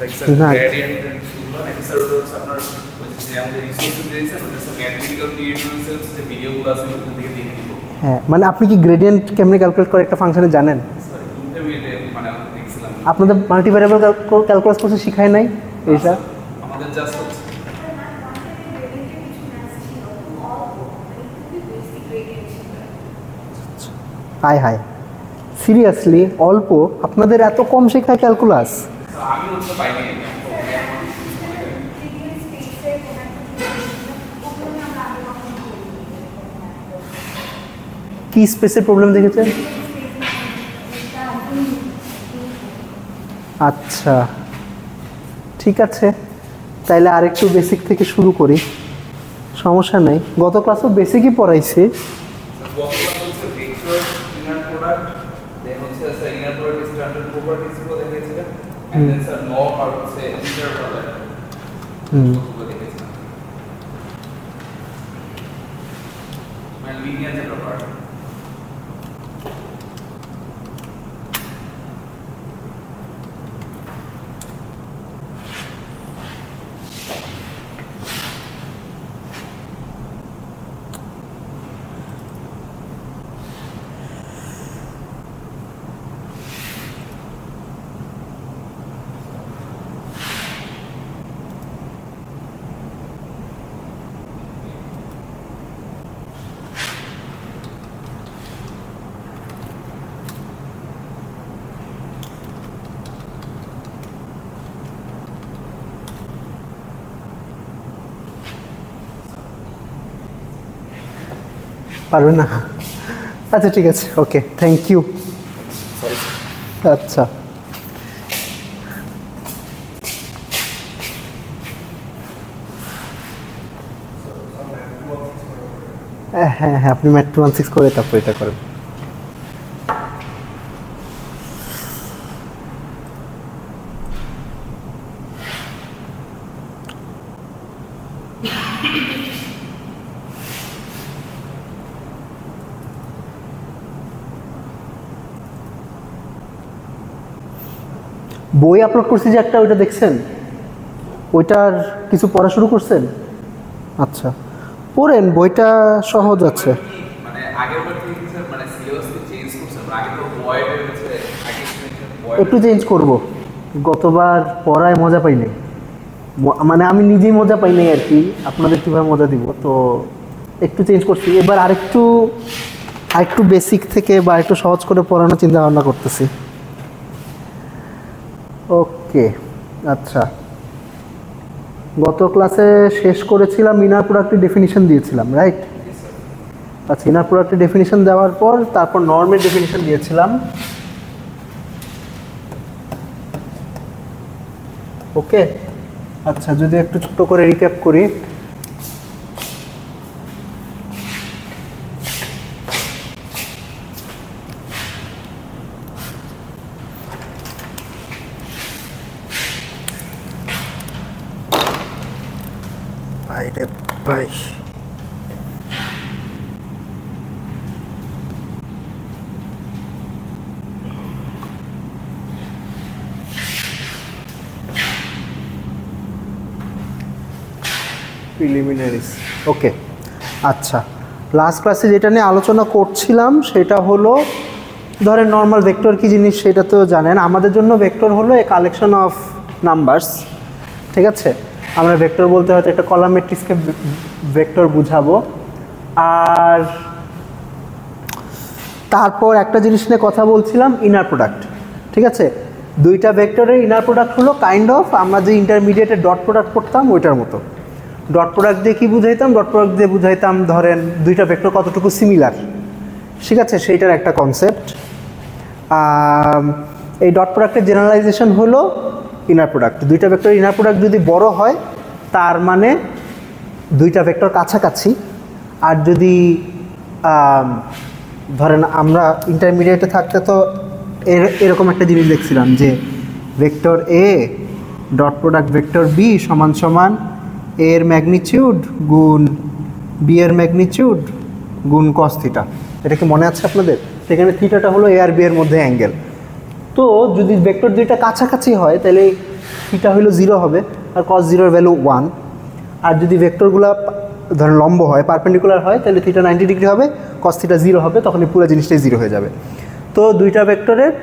Like sir gradient and episodes আপনার যে আমাদের রিসোর্সেস দিয়েছেন ওটা সব ম্যাথমেটিক্যাল রিলেশনস যে ভিডিওগুলো আছে ওখান থেকে দেখে নিব। হ্যাঁ মানে আপনি কি গ্রেডিয়েন্ট কেমনে ক্যালকুলেট করে একটা ফাংশনে জানেন? স্যার ইন্টারমিডিয়েট মানে আমরা দেখছিলাম। আপনাদের মাল্টিভ্যারিয়েবল ক্যালকুলাস কোর্সে শিখায় নাই এইটা? আমাদের জাস্ট হচ্ছে হাই হাই সিরিয়াসলি অল্প আপনাদের এত কম শেখায় ক্যালকুলাস? আমি হচ্ছে পাইনি। কি স্পেসের প্রবলেম দেখেছেন? আচ্ছা ঠিক আছে, তাইলে আরেকটু বেসিক থেকে শুরু করি, সমস্যা নেই। গত ক্লাসও বেসিকই পড়াইছি। পারবে না? আচ্ছা ঠিক আছে, ওকে থ্যাংক ইউ। আচ্ছা হ্যাঁ হ্যাঁ আপনি ম্যাথ 216 করে তারপর এটা করেন। বই আপলোড করছি যে একটা, ওইটা দেখছেন? ওইটার কিছু পড়া শুরু করছেন? আচ্ছা পড়েন, বইটা সহজ আছে। মানে আগের বার থেকে স্যার মানে সিলেবাস চেঞ্জ করছেন, আগে তো বয়েড হচ্ছে একটু চেঞ্জ করব। গতবার পড়ায় মজা পাই নাই, মানে আমি নিজেই মজা পাই নাই আর কি, আপনাদের কীভাবে মজা দিব, তো একটু চেঞ্জ করছি। এবার আরেকটু বেসিক থেকে বা একটু সহজ করে পড়ানোর চিন্তা ভাবনা করতেছি। ওকে আচ্ছা, গত ক্লাসে শেষ করেছিলাম ইনার প্রোডাক্টের ডেফিনিশন দিয়েছিলাম, রাইট? আচ্ছা ইনার প্রোডাক্টের ডেফিনিশন দেওয়ার পর তারপর নর্মের ডেফিনিশন দিয়েছিলাম। ওকে আচ্ছা, যদি একটু ছোট করে রিক্যাপ করি, ভাই প্রিলিমিনারিজ। ওকে আচ্ছা, লাস্ট ক্লাসে যেটা নিয়ে আলোচনা করছিলাম সেটা হলো, ধরেন নর্মাল ভেক্টর কি জিনিস সেটা তো জানেন। আমাদের জন্য ভেক্টর হলো এ কালেকশন অফ নাম্বারস, ঠিক আছে? আমরা ভেক্টর বলতে হয়তো একটা কলাম ম্যাট্রিক্সকে ভেক্টর বুঝাবো। আর তারপর একটা জিনিস নিয়ে কথা বলছিলাম, ইনার প্রোডাক্ট, ঠিক আছে? দুইটা ভেক্টরের ইনার প্রোডাক্ট হলো কাইন্ড অফ আমরা যে ইন্টারমিডিয়েটে ডট প্রোডাক্ট করতাম ওইটার মতো। ডট প্রোডাক্ট দিয়ে কী বুঝাইতাম? ডট প্রোডাক্ট দিয়ে বুঝাইতাম ধরেন দুইটা ভেক্টর কতটুকু সিমিলার, ঠিক আছে? সেইটার একটা কনসেপ্ট। এই ডট প্রোডাক্টের জেনারেলাইজেশন হলো ইনার প্রোডাক্ট। দুইটা ভেক্টর ইনার প্রোডাক্ট যদি বড় হয় তার মানে দুইটা ভেক্টর কাছাকাছি। আর যদি ধরেন আমরা ইন্টারমিডিয়েটে থাকতে তো এরকম একটা জিনিস দেখছিলাম যে vector A dot product vector B সমান সমান এ এর ম্যাগনিটিউড গুণ বি এর ম্যাগনিটিউড গুণ কস থিটা। এটা কি মনে আছে আপনাদের? সেখানে থিটাটা হলো এ আর বি এর মধ্যে অ্যাঙ্গেল। তো যদি ভেক্টর দুইটা কাছাকাছি হয় তাহলে থিটা হলো 0 হবে আর cos 0 এর ভ্যালু 1। আর যদি ভেক্টরগুলো ধরেন লম্ব হয়, পারপেন্ডিকুলার হয়, তাহলে থিটা 90 ডিগ্রি হবে, cos থিটা 0 হবে, তখন এই পুরো জিনিসটাই 0 হয়ে যাবে। তো দুইটা ভেক্টরের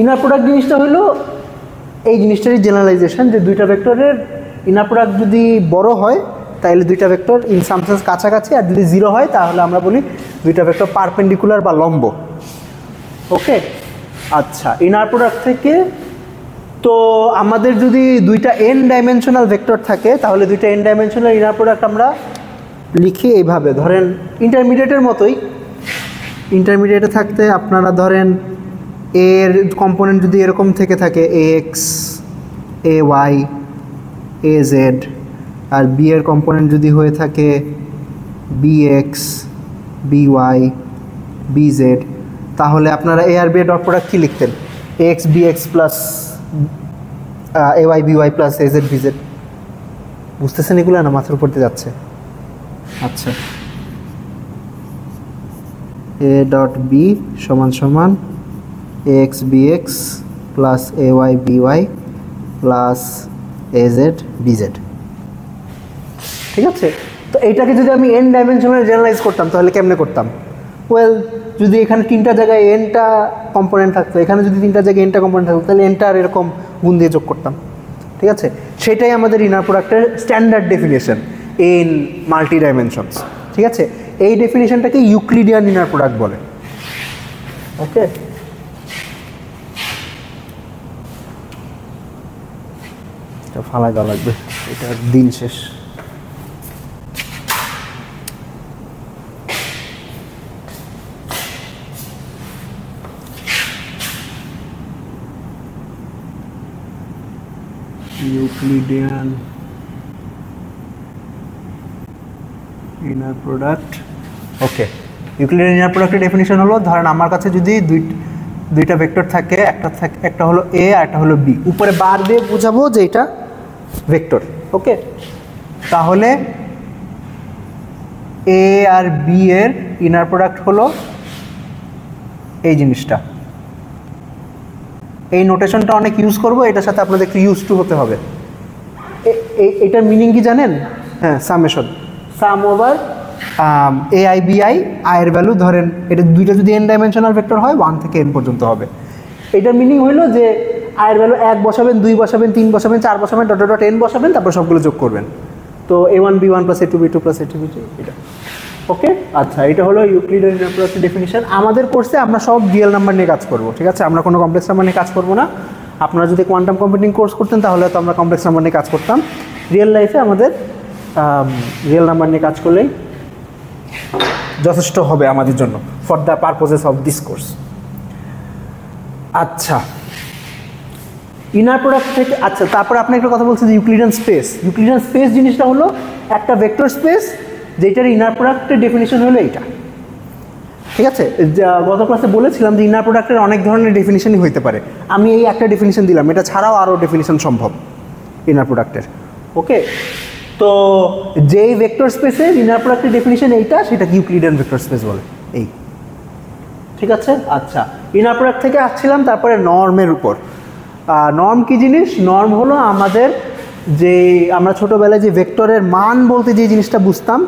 ইনার প্রোডাক্ট জিনিসটা হলো এই জিনিসটারই জেনারেলাইজেশন, যে দুইটা ভেক্টরের ইনার প্রোডাক্ট যদি বড় হয় তাহলে দুইটা ভেক্টর ইন সাম সেন্স কাছাকাছি, আর যদি 0 হয় তাহলে আমরা বলি দুইটা ভেক্টর পারপেন্ডিকুলার বা লম্ব। ওকে, আচ্ছা, ইনার প্রোডাক্ট থেকে তো আমাদের যদি দুইটা n ডাইমেনশনাল ভেক্টর থাকে তাহলে দুইটা n ডাইমেনশনাল ইনার প্রোডাক্ট আমরা লিখি এইভাবে। ধরেন ইন্টারমিডিয়েটের মতোই, ইন্টারমিডিয়েটে থাকতে আপনারা ধরেন এর কম্পোনেন্ট যদি এরকম থেকে থাকে ax ay az, আর বি এর কম্পোনেন্ট যদি হয়ে থাকে bx by bz, তাহলে আপনারা a আর b এর ডট প্রোডাক্ট কী লিখতেন? ax bx plus ay by plus az bz। বুঝতেছেন এগুলো না? মাথার উপর দিয়ে যাচ্ছে। আচ্ছা, a ডট বি সমান সমান ax bx plus ay by plus az bz। ঠিক আছে, তো এইটাকে যদি আমি n ডাইমেনশনাল জেনারেলাইজ করতাম তাহলে কেমনে করতাম? ওয়েল, যদি এখানে 3টা জায়গায় nটা কম্পোনেন্ট থাকতো, এখানে যদি 3টা জায়গায় nটা কম্পোনেন্ট থাকতো, তাহলে nটা আর এরকম গুণ দিয়ে যোগ করতাম। ঠিক আছে, সেটাই আমাদের ইনার প্রোডাক্টের standard definition in multi dimensions. ঠিক আছে, এই ডেফিনেশনটাকে ইউক্লিডিয়ান ইনার প্রোডাক্ট বলে। ওকে, এটা ফালাই দেওয়া লাগবে, এটা দিন শেষ। Euclidean inner product. Okay, Euclidean inner প্রোডাক্টের ডেফিনিশন হলো, ধরেন আমার কাছে যদি দুইটা ভেক্টর থাকে, একটা হলো এ আর একটা হলো বি, উপরে বার দিয়ে বোঝাবো যে এটা ভেক্টর। ওকে, তাহলে এ আর বি এর ইনার প্রোডাক্ট হলো এই জিনিসটা। এই নোটেশনটা অনেক ইউজ করবো, এটার সাথে আপনাদের একটু ইউজ টু হতে হবে। এটার মিনিং কি জানেন? হ্যাঁ, summation, sum over A I B I, আয়ের ভ্যালু ধরেন এটা দুইটা যদি n ডাইমেনশনাল ভেক্টর হয় 1 থেকে n পর্যন্ত হবে। এটার মিনিং হইলো যে আয়ের ভ্যালু 1 বসাবেন, 2 বসাবেন, 3 বসাবেন, 4 বসাবেন, ডট ডট n বসাবেন, তারপর সবগুলো যোগ করবেন। তো a1 b1 plus a2 b2 plus a3 b2 এটা। ওকে, আচ্ছা, এটা হলো ইউক্লিডিয়ান ইনার প্রোডাক্টের ডেফিনিশন। আমাদের কোর্সে আমরা সব রিয়েল নাম্বার নিয়ে কাজ করব। ঠিক আছে, আমরা কোনো কমপ্লেক্স নাম্বার নিয়ে কাজ করব না। আপনারা যদি কোয়ান্টাম কম্পিউটিং কোর্স করতেন তাহলে তো আমরা কমপ্লেক্স নাম্বার নিয়ে কাজ করতাম। রিয়েল লাইফে আমাদের রিয়েল নাম্বার নিয়ে কাজ করলেই যথেষ্ট হবে আমাদের জন্য, for the purposes of this course. আচ্ছা, ইনার প্রোডাক্ট থেকে, আচ্ছা, তারপরে আপনি একটা কথা বলছেন যে ইউক্লিডিয়ান স্পেস। ইউক্লিডিয়ান স্পেস জিনিসটা হলো একটা ভেক্টর স্পেস যেটার ইনার প্রোডাক্টের ডেফিনিশন হলো এইটা। ঠিক আছে, গত ক্লাসে বলেছিলাম যে ইনার প্রোডাক্টের অনেক ধরনের ডেফিনিশনই হইতে পারে। আমি এই একটা ডেফিনিশন দিলাম, এটা ছাড়াও আরও ডেফিনিশন সম্ভব ইনার প্রোডাক্টের। ওকে, তো যেই ভেক্টর স্পেসের ইনার প্রোডাক্টের ডেফিনিশন এইটা, সেটা ইউক্লিডিয়ান ভেক্টর স্পেস বলে। এই, ঠিক আছে। আচ্ছা, ইনার প্রোডাক্ট থেকে আসছিলাম তারপরে নর্মের উপর। নর্ম কি জিনিস? নর্ম হলো আমাদের যে আমরা ছোটোবেলায় যে ভেক্টরের মান বলতে যে জিনিসটা বুঝতাম,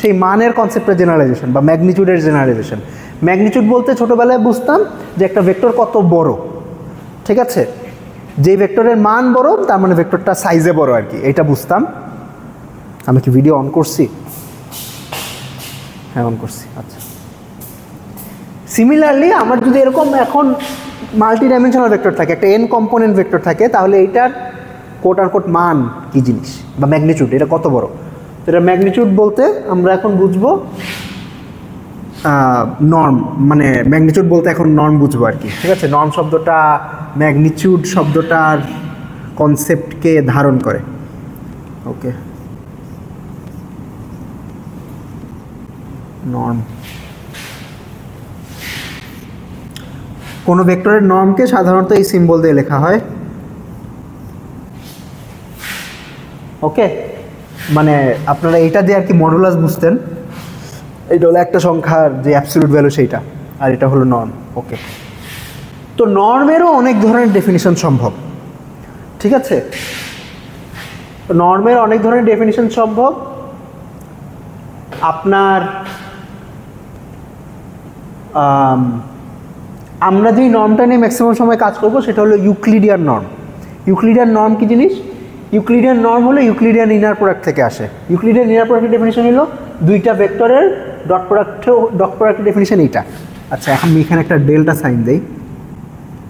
সেই মানের কনসেপ্টের জেনারেলাইজেশন বা ম্যাগনিটিউডের জেনারেলাইজেশন। ম্যাগনিটিউড বলতে ছোটোবেলায় বুঝতাম যে একটা ভেক্টর কত বড়। ঠিক আছে, যে ভেক্টরের মান বড় তার মানে ভেক্টরটা সাইজে বড় আর কি, এটা বুঝতাম। আমি কি ভিডিও অন করছি? হ্যাঁ, অন করছি। আচ্ছা, সিমিলারলি আমার যদি এরকম এখন মাল্টি ডাইমেনশনাল ভেক্টর থাকে, একটা n কম্পোনেন্ট ভেক্টর থাকে, তাহলে এইটার কোট আর কোট মান কি জিনিস বা ম্যাগনিটিউড, এটা কত বড়। তো এটা ম্যাগনিটিউড বলতে আমরা এখন বুঝবো নর্ম, মানে ম্যাগনিটিউড বলতে এখন নর্ম বুঝবো আর কি। ঠিক আছে, নর্ম শব্দটা ম্যাগনিটিউড শব্দটার কনসেপ্টকে ধারণ করে। ওকে, নর্ম, কোনো ভেক্টরের নর্মকে সাধারণত এই সিম্বল দিয়ে লেখা হয়। ওকে, মানে আপনারা এইটা দিয়ে আর কি মডুলাস বুঝতেন। এটা হলো একটা সংখ্যার যে অ্যাবসলিউট ভ্যালু সেইটা, আর এটা হলো নর্ম। ওকে, তো নর্মেরও অনেক ধরনের ডেফিনিশন সম্ভব। ঠিক আছে, নর্মের অনেক ধরনের ডেফিনিশন সম্ভব। আপনার আমরা যেই নর্মটা নিয়ে ম্যাক্সিমাম সময় কাজ করব সেটা হলো ইউক্লিডিয়ান নর্ম। ইউক্লিডিয়ান নর্ম কি জিনিস? ইউক্লিডিয়ান নর্ম হলো ইউক্লিডিয়ান ইনার প্রোডাক্ট থেকে আসে। ইউক্লিডিয়ান ইনার প্রোডাক্টের ডেফিনিশন হলো দুইটা ভেক্টরের ডট প্রোডাক্টের ডেফিনিশন এইটা। আচ্ছা, এখন আমি এখানে একটা ডেল্টা সাইন দেই,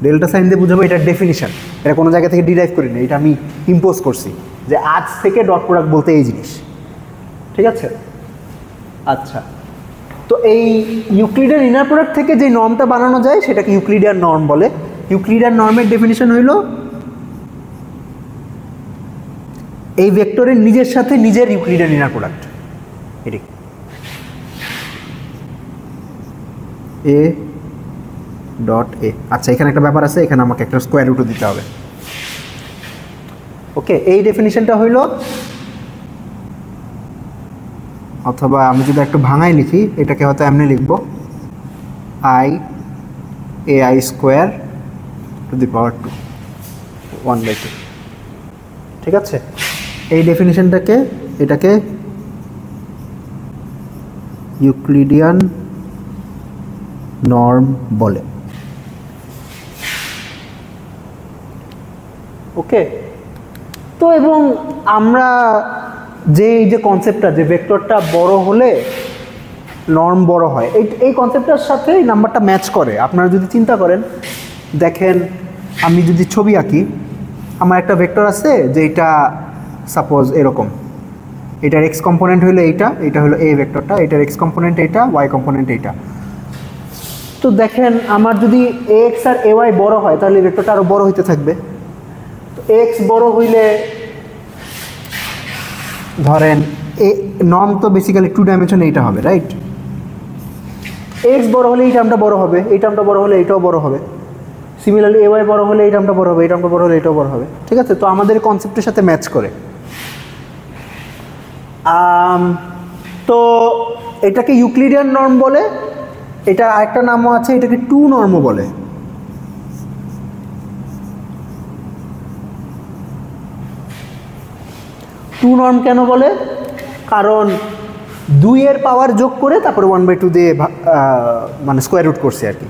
ডেল্টা সাইন দিয়ে বুঝাবো এটার ডেফিনিশন। এটা কোনো জায়গা থেকে ডিরাইভ করি না, এটা আমি ইম্পোজ করছি যে আজ থেকে ডট প্রোডাক্ট বলতে এই জিনিস, ঠিক আছে। আচ্ছা, তো এই ইউক্লিডিয়ান ইনার প্রোডাক্ট থেকে যে নর্মটা বানানো যায় সেটাকে ইউক্লিডিয়ান নর্ম বলে। ইউক্লিডিয়ান নর্মের ডেফিনিশন হইল এই ভেক্টরের নিজের সাথে নিজের ইউক্লিডিয়ান ইনার প্রোডাক্ট। এটি এ ডট এ। আচ্ছা, এখানে একটা ব্যাপার আছে, এখানে আমাকে একটা স্কোয়ার রুটও দিতে হবে। ওকে, এই ডেফিনিশনটা হইল, অথবা আমি যদি একটু ভাঙাই লিখি এটাকে হয়তো এমনি লিখব I A I square to the power 2 1/2, ঠিক আছে। এই ডেফিনিশনটাকে এটাকে ইউক্লিডিয়ান নর্ম বলে। ওকে, তো এবং আমরা যে এই যে কনসেপ্টটা যে ভেক্টরটা বড় হলে নর্ম বড় হয়, এই কনসেপ্টটার সাথে এই নাম্বারটা ম্যাচ করে। আপনারা যদি চিন্তা করেন, দেখেন আমি যদি ছবি আঁকি, আমার একটা ভেক্টর আছে যে এটা সাপোজ এরকম, এটার এক্স কম্পোনেন্ট হলো এইটা, এটা হলো এ ভেক্টরটা, এটার এক্স কম্পোনেন্ট এইটা, ওয়াই কম্পোনেন্ট এইটা। তো দেখেন আমার যদি এক্স আর এ ওয়াই বড় হয় তাহলে ভেক্টরটা আরও বড় হইতে থাকবে। তো এক্স বড় হইলে ধরেন এ নর্ম তো বেসিক্যালি 2 ডাইমেনশন এইটা হবে, রাইট। এক্স বড় হলে এই টার্মটা বড় হবে, এই টার্মটা বড় হলে এইটাও বড় হবে। সিমিলারলি এ ওয়াই বড় হলে এই টার্মটা বড় হবে, এই টার্মটা বড় হলে এটাও বড় হবে, ঠিক আছে। তো আমাদের কনসেপ্টের সাথে ম্যাচ করে। তো এটাকে ইউক্লিডিয়ান নর্ম বলে। এটা আরেকটা নামও আছে, এটাকে 2 নর্মও বলে। টু নর্ম কেন বলে? কারণ 2 এর পাওয়ার যোগ করে তারপরে 1/2 দিয়ে মানে স্কোয়ার রুট করছে আর কি,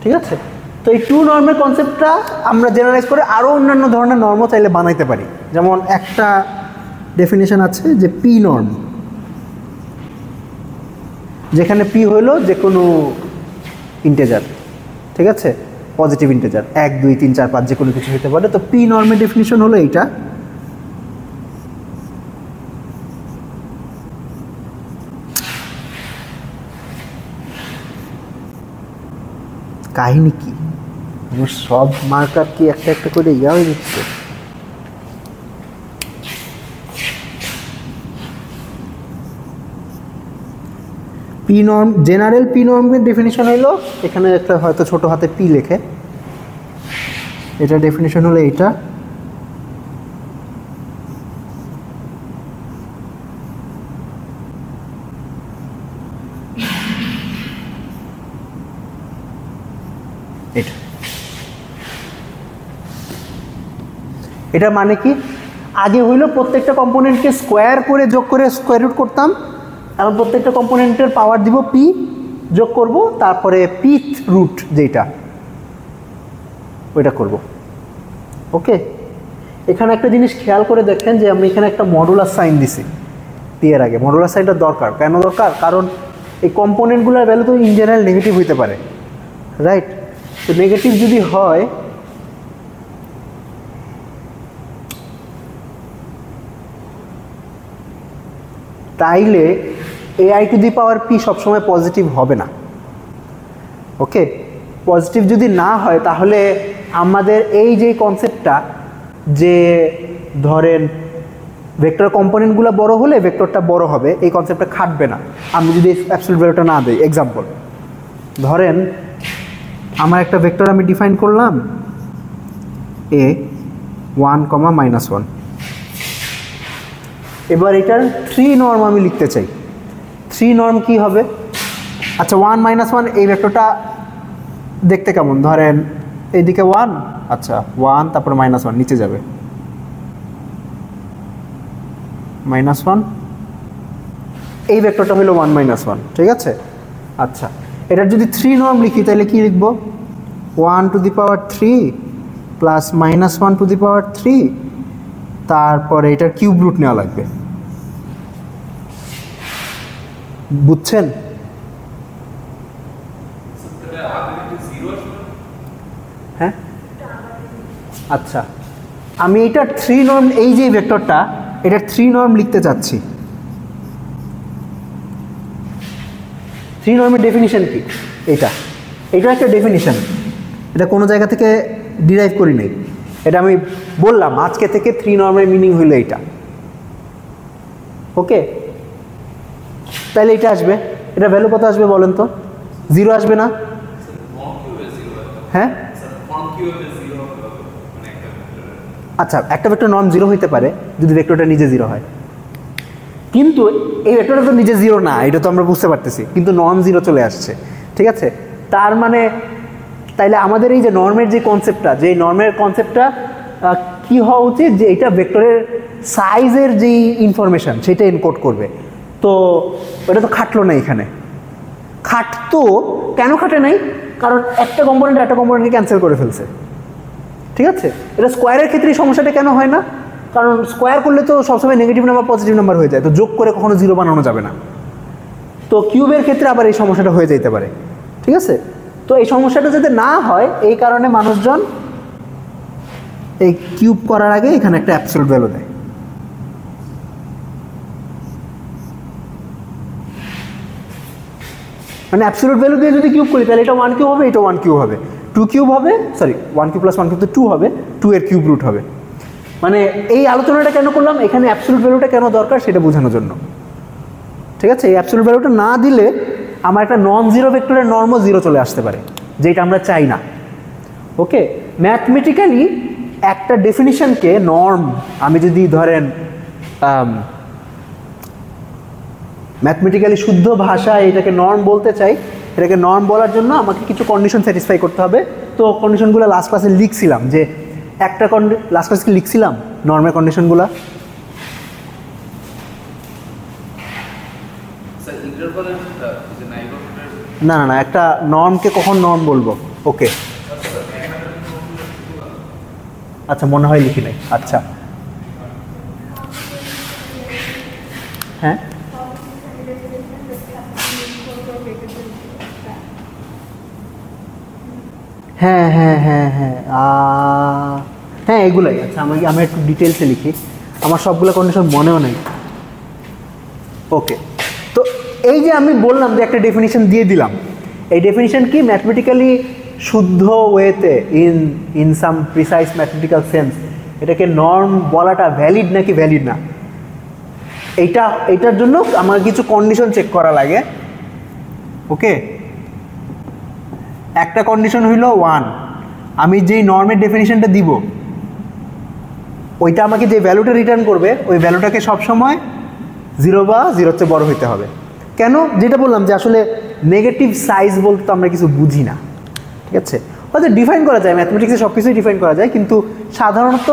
ঠিক আছে। তো এই 2 নর্মের কনসেপ্টটা আমরা জেনারেলাইজ করে আরও অন্যান্য ধরনের নর্মও চাইলে বানাইতে পারি। যেমন একটা ডেফিনেশন আছে যে পি নর্ম, যেখানে পি হলো যে কোনো ইন্টেজার, ঠিক আছে, পজিটিভ ইন্টেজার 1 2 3 4 5 যে কোনো কিছু হতে পারে। তো পি নর্মের ডেফিনেশন হলো এইটা। কাহিনী কি, আমার সব মার্কার কি একটা একটা করে ইয়া হয়ে যাচ্ছে। পি নর্ম, জেনারেল পি নর্মের ডেফিনিশন হলো, এখানে একটা হয়তো ছোট হাতে পি লেখে, এটা ডেফিনিশন হলো এইটা। এটা মানে কি, আগে হইলো প্রত্যেকটা কম্পোনেন্টকে স্কোয়ার করে যোগ করে স্কোয়ার রুট করতাম, এখন প্রত্যেকটা কম্পোনেন্টের পাওয়ার দিব পি, যোগ করব, তারপরে পিথ রুট যেটা ওইটা করব। ওকে, এখানে একটা জিনিস খেয়াল করে দেখেন যে আমি এখানে একটা মডুলার সাইন দিছি পি এর আগে। মডুলার সাইনটা দরকার, কেন দরকার? কারণ এই কম্পোনেন্টগুলোর ভ্যালু তো ইন জেনারেল নেগেটিভ হইতে পারে, রাইট। তো নেগেটিভ যদি হয় তাইলে AI two the power P সবসময় পজিটিভ হবে না। ওকে, পজিটিভ যদি না হয় তাহলে আমাদের এই যে কনসেপ্টটা যে ধরেন ভেক্টর কম্পোনেন্টগুলো বড় হলে ভেক্টরটা বড় হবে, এই কনসেপ্টটা খাটবে না আমি যদি অ্যাবসলিউট ভ্যালুটা না দিই। এক্সাম্পল ধরেন আমার একটা ভেক্টর আমি ডিফাইন করলাম এ 1, -1। এবার এটার 3 নর্ম আমি লিখতে চাই। 3 নর্ম কি হবে? আচ্ছা, 1 - 1 এই ভেক্টরটা দেখতে কেমন? ধরেন এইদিকে 1 আচ্ছা 1 তারপরে -1 নিচে যাবে, -1, এই ভেক্টরটা হলো 1 -1, ঠিক আছে। আচ্ছা এটার যদি 3 নর্ম লিখি তাহলে কি লিখবো, 1 to the power 3 plus -1 to the power 3, তারপরে এটার কিউব রুট নেওয়া লাগবে, বুঝছেন? হ্যাঁ আচ্ছা আমি এটার 3 নর্ম, এই যে ভেক্টরটা এটার 3 নর্ম লিখতে চাচ্ছি। 3 নর্মের ডেফিনিশন কি? এটা একটা ডেফিনিশন, এটা কোনো জায়গা থেকে ডিরাইভ করি নাই, এটা আমি বললাম আজকে থেকে 3 নর্মের মিনিং হইলো এইটা। ওকে তাহলে এটা আসবে, এটা ভ্যালু কত আসবে বলেন তো? 0 আসবে না? হ্যাঁ আচ্ছা একটা ভেক্টর নর্ম 0 হইতে পারে যদি ভেক্টরটা নিজে 0 হয়, কিন্তু এই ভেক্টরটা তো নিজে 0 না, এটা তো আমরা বুঝতে পারতেছি, কিন্তু নর্ম 0 চলে আসছে, ঠিক আছে। তার মানে তাইলে আমাদের এই যে নর্মের যে কনসেপ্টটা, যে নর্মের কনসেপ্টটা কি হওয়া উচিত, যে এটা ভেক্টরের সাইজের যেই ইনফরমেশন সেটা এনকোড করবে। তো এটা তো খাটলো না এখানে, খাটতো কেন খাটে নাই? কারণ একটা কম্পোনেন্টকে ক্যান্সেল করে ফেলছে, ঠিক আছে। এটা স্কোয়ারের ক্ষেত্রে এই সমস্যাটা কেন হয় না? কারণ স্কোয়ার করলে তো সবসময় নেগেটিভ নাম্বার পজিটিভ নাম্বার হয়ে যায়, তো যোগ করে কখনো 0 বানানো যাবে না। তো কিউবের ক্ষেত্রে আবার এই সমস্যাটা হয়ে যেতে পারে, ঠিক আছে। তো এই সমস্যাটা যাতে না হয় এই কারণে মানুষজন এই কিউব করার আগে এখানে একটা অ্যাবসলিউট ভ্যালু দেয়। মানে অ্যাবসলিউট ভ্যালু দিয়ে যদি কিউব করি তাহলে এটা 1 কিউব হবে, এটা 1 কিউব হবে, 2 কিউব হবে, সরি 1 কিউব প্লাস 1 কিউব তো 2 হবে, 2 এর কিউব রুট হবে। মানে এই আলোচনাটা কেন করলাম, এখানে অ্যাবসলিউট ভ্যালুটা কেন দরকার সেটা বোঝানোর জন্য, ঠিক আছে। এই অ্যাবসলিউট ভ্যালুটা না দিলে আমার একটা নন জিরো ভেক্টরের নর্মও 0 চলে আসতে পারে, যেটা আমরা চাই না। ওকে ম্যাথমেটিক্যালি একটা ডেফিনিশনকে নর্ম, আমি যদি ধরেন ম্যাথমেটিক্যালি শুদ্ধ ভাষায় এটাকে নর্ম বলতে চাই, এটাকে নর্ম বলার জন্য আমাকে কিছু কন্ডিশন স্যাটিসফাই করতে হবে। তো কন্ডিশনগুলো লাস্ট ক্লাসে লিখছিলাম, যে একটা লাস্ট ক্লাসে লিখছিলাম নর্মের কন্ডিশনগুলো। না না না একটা নর্মকে কখন নর্ম বলবো? ওকে আচ্ছা মনে হয় লিখি নাই। আচ্ছা হ্যাঁ হ্যাঁ হ্যাঁ হ্যাঁ হ্যাঁ হ্যাঁ এগুলাই। আচ্ছা আমি একটু ডিটেলসে লিখি, আমার সবগুলো কন্ডিশন মনেও নেই। ওকে তো এই যে আমি বললাম যে একটা ডেফিনিশন দিয়ে দিলাম, এই ডেফিনিশন কি ম্যাথমেটিক্যালি শুদ্ধ ওয়েতে in some precise mathematical sense এটাকে নর্ম বলাটা ভ্যালিড নাকি ভ্যালিড না, এইটার জন্য আমার কিছু কন্ডিশন চেক করা লাগে। ওকে একটা কন্ডিশন হইল 1, আমি যেই নর্মের ডেফিনিশনটা দিব ওইটা আমাকে যে ভ্যালুটা রিটার্ন করবে ওই ভ্যালুটাকে সবসময় 0 বা 0-র চেয়ে বড় হইতে হবে। কেন? যেটা বললাম যে আসলে নেগেটিভ সাইজ বলতে তো আমরা কিছু বুঝি না, ঠিক আছে। হয়তো ডিফাইন করা যায়, ম্যাথমেটিক্সে সব কিছুই ডিফাইন করা যায়, কিন্তু সাধারণত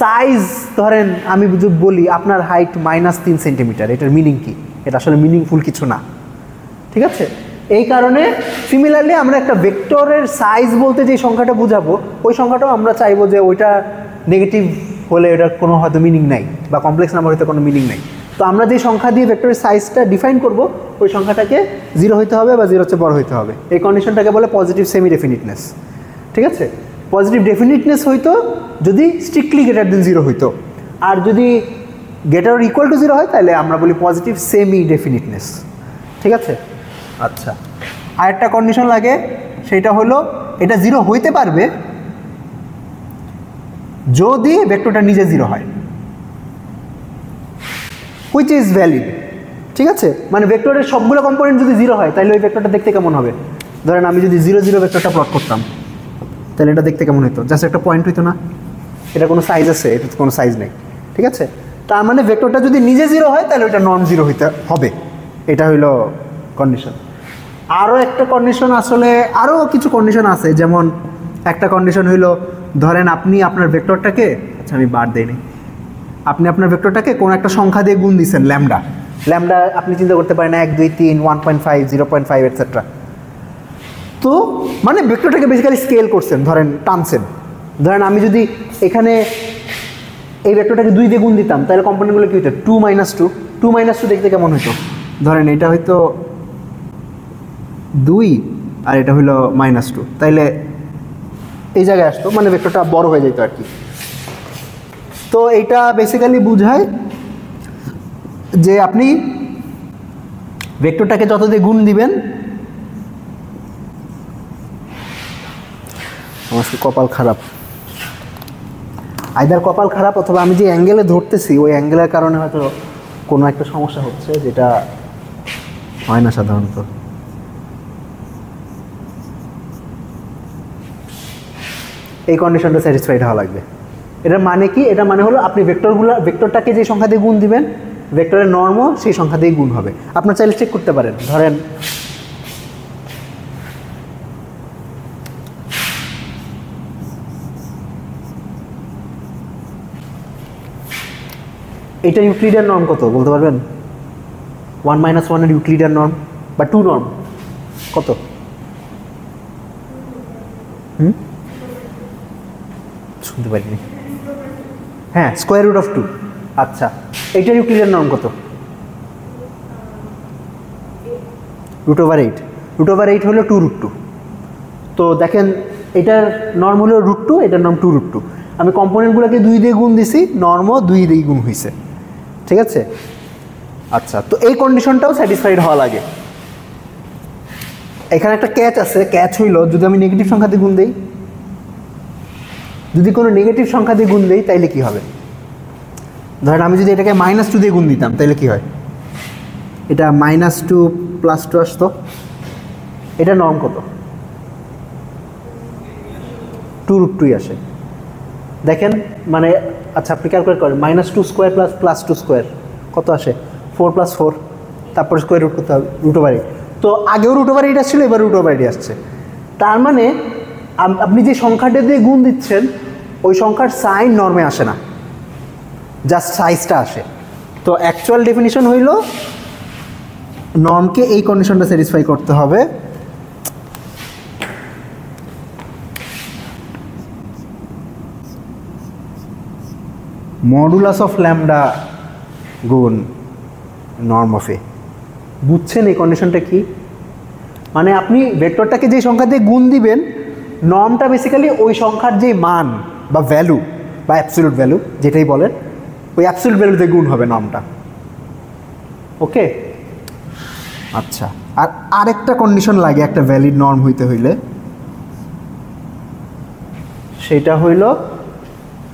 সাইজ ধরেন আমি বলি আপনার হাইট -3 সেন্টিমিটার, এটার মিনিং কি? এটা আসলে মিনিংফুল কিছু না, ঠিক আছে। এই কারণে সিমিলারলি আমরা একটা ভেক্টরের সাইজ বলতে যে সংখ্যাটা বুঝাবো ওই সংখ্যাটাও আমরা চাইবো যে ওইটা নেগেটিভ হলে এটার কোনো হয়তো মিনিং নাই, বা কমপ্লেক্স নাম্বার হয়তো কোনো মিনিং নাই। তো আমরা যে সংখ্যা দিয়ে ভেক্টরের সাইজটা ডিফাইন করব ওই সংখ্যাটাকে 0 হইতে হবে বা 0-র চেয়ে বড় হইতে হবে। এই কন্ডিশনটাকে বলে পজিটিভ সেমি ডেফিনিটনেস, ঠিক আছে। পজিটিভ ডেফিনিটনেস হইতো যদি স্ট্রিক্টলি গ্রেটার দেন 0 হইতো, আর যদি গ্রেটার অর ইকুয়াল টু 0 হয় তাহলে আমরা বলি পজিটিভ সেমি ডেফিনিটনেস, ঠিক আছে। আচ্ছা আরেকটা কন্ডিশন লাগে, সেটা হলো এটা 0 হইতে পারবে যদি ভেক্টরটা নিজে 0 হয়, হুইচ ইজ ভ্যালিড, ঠিক আছে। মানে ভেক্টরের সবগুলো কম্পোনেন্ট যদি 0 হয় তাহলে ওই ভেক্টরটা দেখতে কেমন হবে? ধরেন আমি যদি 0 0 ভেক্টরটা প্লট করতাম তাহলে এটা দেখতে কেমন হতো? জাস্ট একটা পয়েন্ট হইতো না? এটা কোনো সাইজ আছে? এটা কোনো সাইজ নেই, ঠিক আছে। তার মানে ভেক্টরটা যদি নিজে 0 হয় তাহলে ওইটা নন 0 হইতে হবে, এটা হইলো কন্ডিশন। আরও একটা কন্ডিশন, আসলে আরও কিছু কন্ডিশন আছে, যেমন একটা কন্ডিশন হইলো ধরেন আপনি আপনার ভেক্টরটাকে, আচ্ছা আমি বার দেইনি, আপনি আপনার ভেক্টরটাকে কোনো একটা সংখ্যা দিয়ে গুণ দিচ্ছেন ল্যামডা। ল্যামডা আপনি চিন্তা করতে পারেন 1 2 3 1.5 0.5 এটসেট্রা। তো মানে ভেক্টরটাকে বেসিক্যালি স্কেল করছেন, ধরেন টানছেন। ধরেন আমি যদি এখানে এই ভেক্টরটাকে 2 দিয়ে গুণ দিতাম তাহলে কম্পোনেন্টগুলো কী হতো? 2 - 2 2 - 2 দেখতে কেমন হতো? ধরেন এটা হয়তো 2 আর এটা হলো -2, তাইলে এই জায়গায় আসতো, মানে ভেক্টরটা বড় হয়ে যেত আর কি। তো এইটা বেসিক্যালি বোঝায় যে আপনি ভেক্টরটাকে যত দিয়ে গুণ দিবেন, আমার কপাল খারাপ, আইদার কপাল খারাপ অথবা আমি যে অ্যাঙ্গেলে ধরতেছি ওই অ্যাঙ্গেলের কারণে হয়তো কোনো একটা সমস্যা হচ্ছে, যেটা হয় না সাধারণত। এই কন্ডিশনটা স্যাটিসফাইড হওয়া লাগবে। এটার মানে কি? এটা মানে হলো আপনি ভেক্টরটাকে যে সংখ্যা দিয়ে গুণ দিবেন, ভেক্টরের নর্মও সেই সংখ্যা দিয়ে গুণ হবে। আপনার চাইলে চেক করতে পারেন। ধরেন এটা ইউক্লিডিয়ান নর্ম কত বলতে পারবেন? 1 - 1 এর ইউক্লিডিয়ান নর্ম বা 2 নর্ম কত? শুনতে পারিনি। হ্যাঁ, √2। আচ্ছা, এইটার ইউক্লিডিয়ান নর্ম কত? √8। √8 হলো 2√2। তো দেখেন এটার নর্ম হলো √2, এটার নর্ম 2√2। আমি কম্পোনেন্টগুলোকে 2 দিয়ে গুণ দিছি, নর্মও 2 দিয়ে গুণ হয়েছে। ঠিক আছে? আচ্ছা, তো এই কন্ডিশনটাও স্যাটিসফাইড হওয়া লাগে। এখানে একটা ক্যাচ আছে। ক্যাচ হইল যদি আমি নেগেটিভ সংখ্যা দিয়ে গুণ দিই, যদি কোনো নেগেটিভ সংখ্যা দিয়ে গুণ দিই তাইলে কি হবে? ধরেন আমি যদি এটাকে -2 দিয়ে গুণ দিতাম তাইলে কি হয়? এটা -2 + 2 আসতো। এটা নর্ম কত? 2√2 আসে। দেখেন মানে, আচ্ছা আপনি ক্যালকুলেট করেন, -2² + +2² কত আসে? 4 + 4, তারপর স্কোয়ার রুট করতে হবে, √8। তো আগেও √8 আসছিল, এবার √8 আসছে। তার মানে আপনি যে সংখ্যাটা দিয়ে গুণ দিচ্ছেন ওই সংখ্যার সাইন নর্মে আসে না, জাস্ট সাইজটা আসে। তো অ্যাকচুয়াল ডেফিনিশন হইল নর্মকে এই কন্ডিশনটা স্যাটিসফাই করতে হবে। মডুলাস অফ ল্যামডা গুণ নর্ম অফ এ। বুঝছেন এই কন্ডিশনটা কি? মানে আপনি ভেক্টরটাকে যে সংখ্যা দিয়ে গুণ দিবেন, নর্মটা বেসিক্যালি ওই সংখ্যার যে মান বা ভ্যালু বা অ্যাবসলিউট ভ্যালু যেটাই বলেন, ওই অ্যাবসলিউট ভ্যালুতে গুণ হবে নর্মটা। ওকে, আচ্ছা। আর আরেকটা কন্ডিশন লাগে একটা ভ্যালিড নর্ম হইতে হইলে, সেটা হইল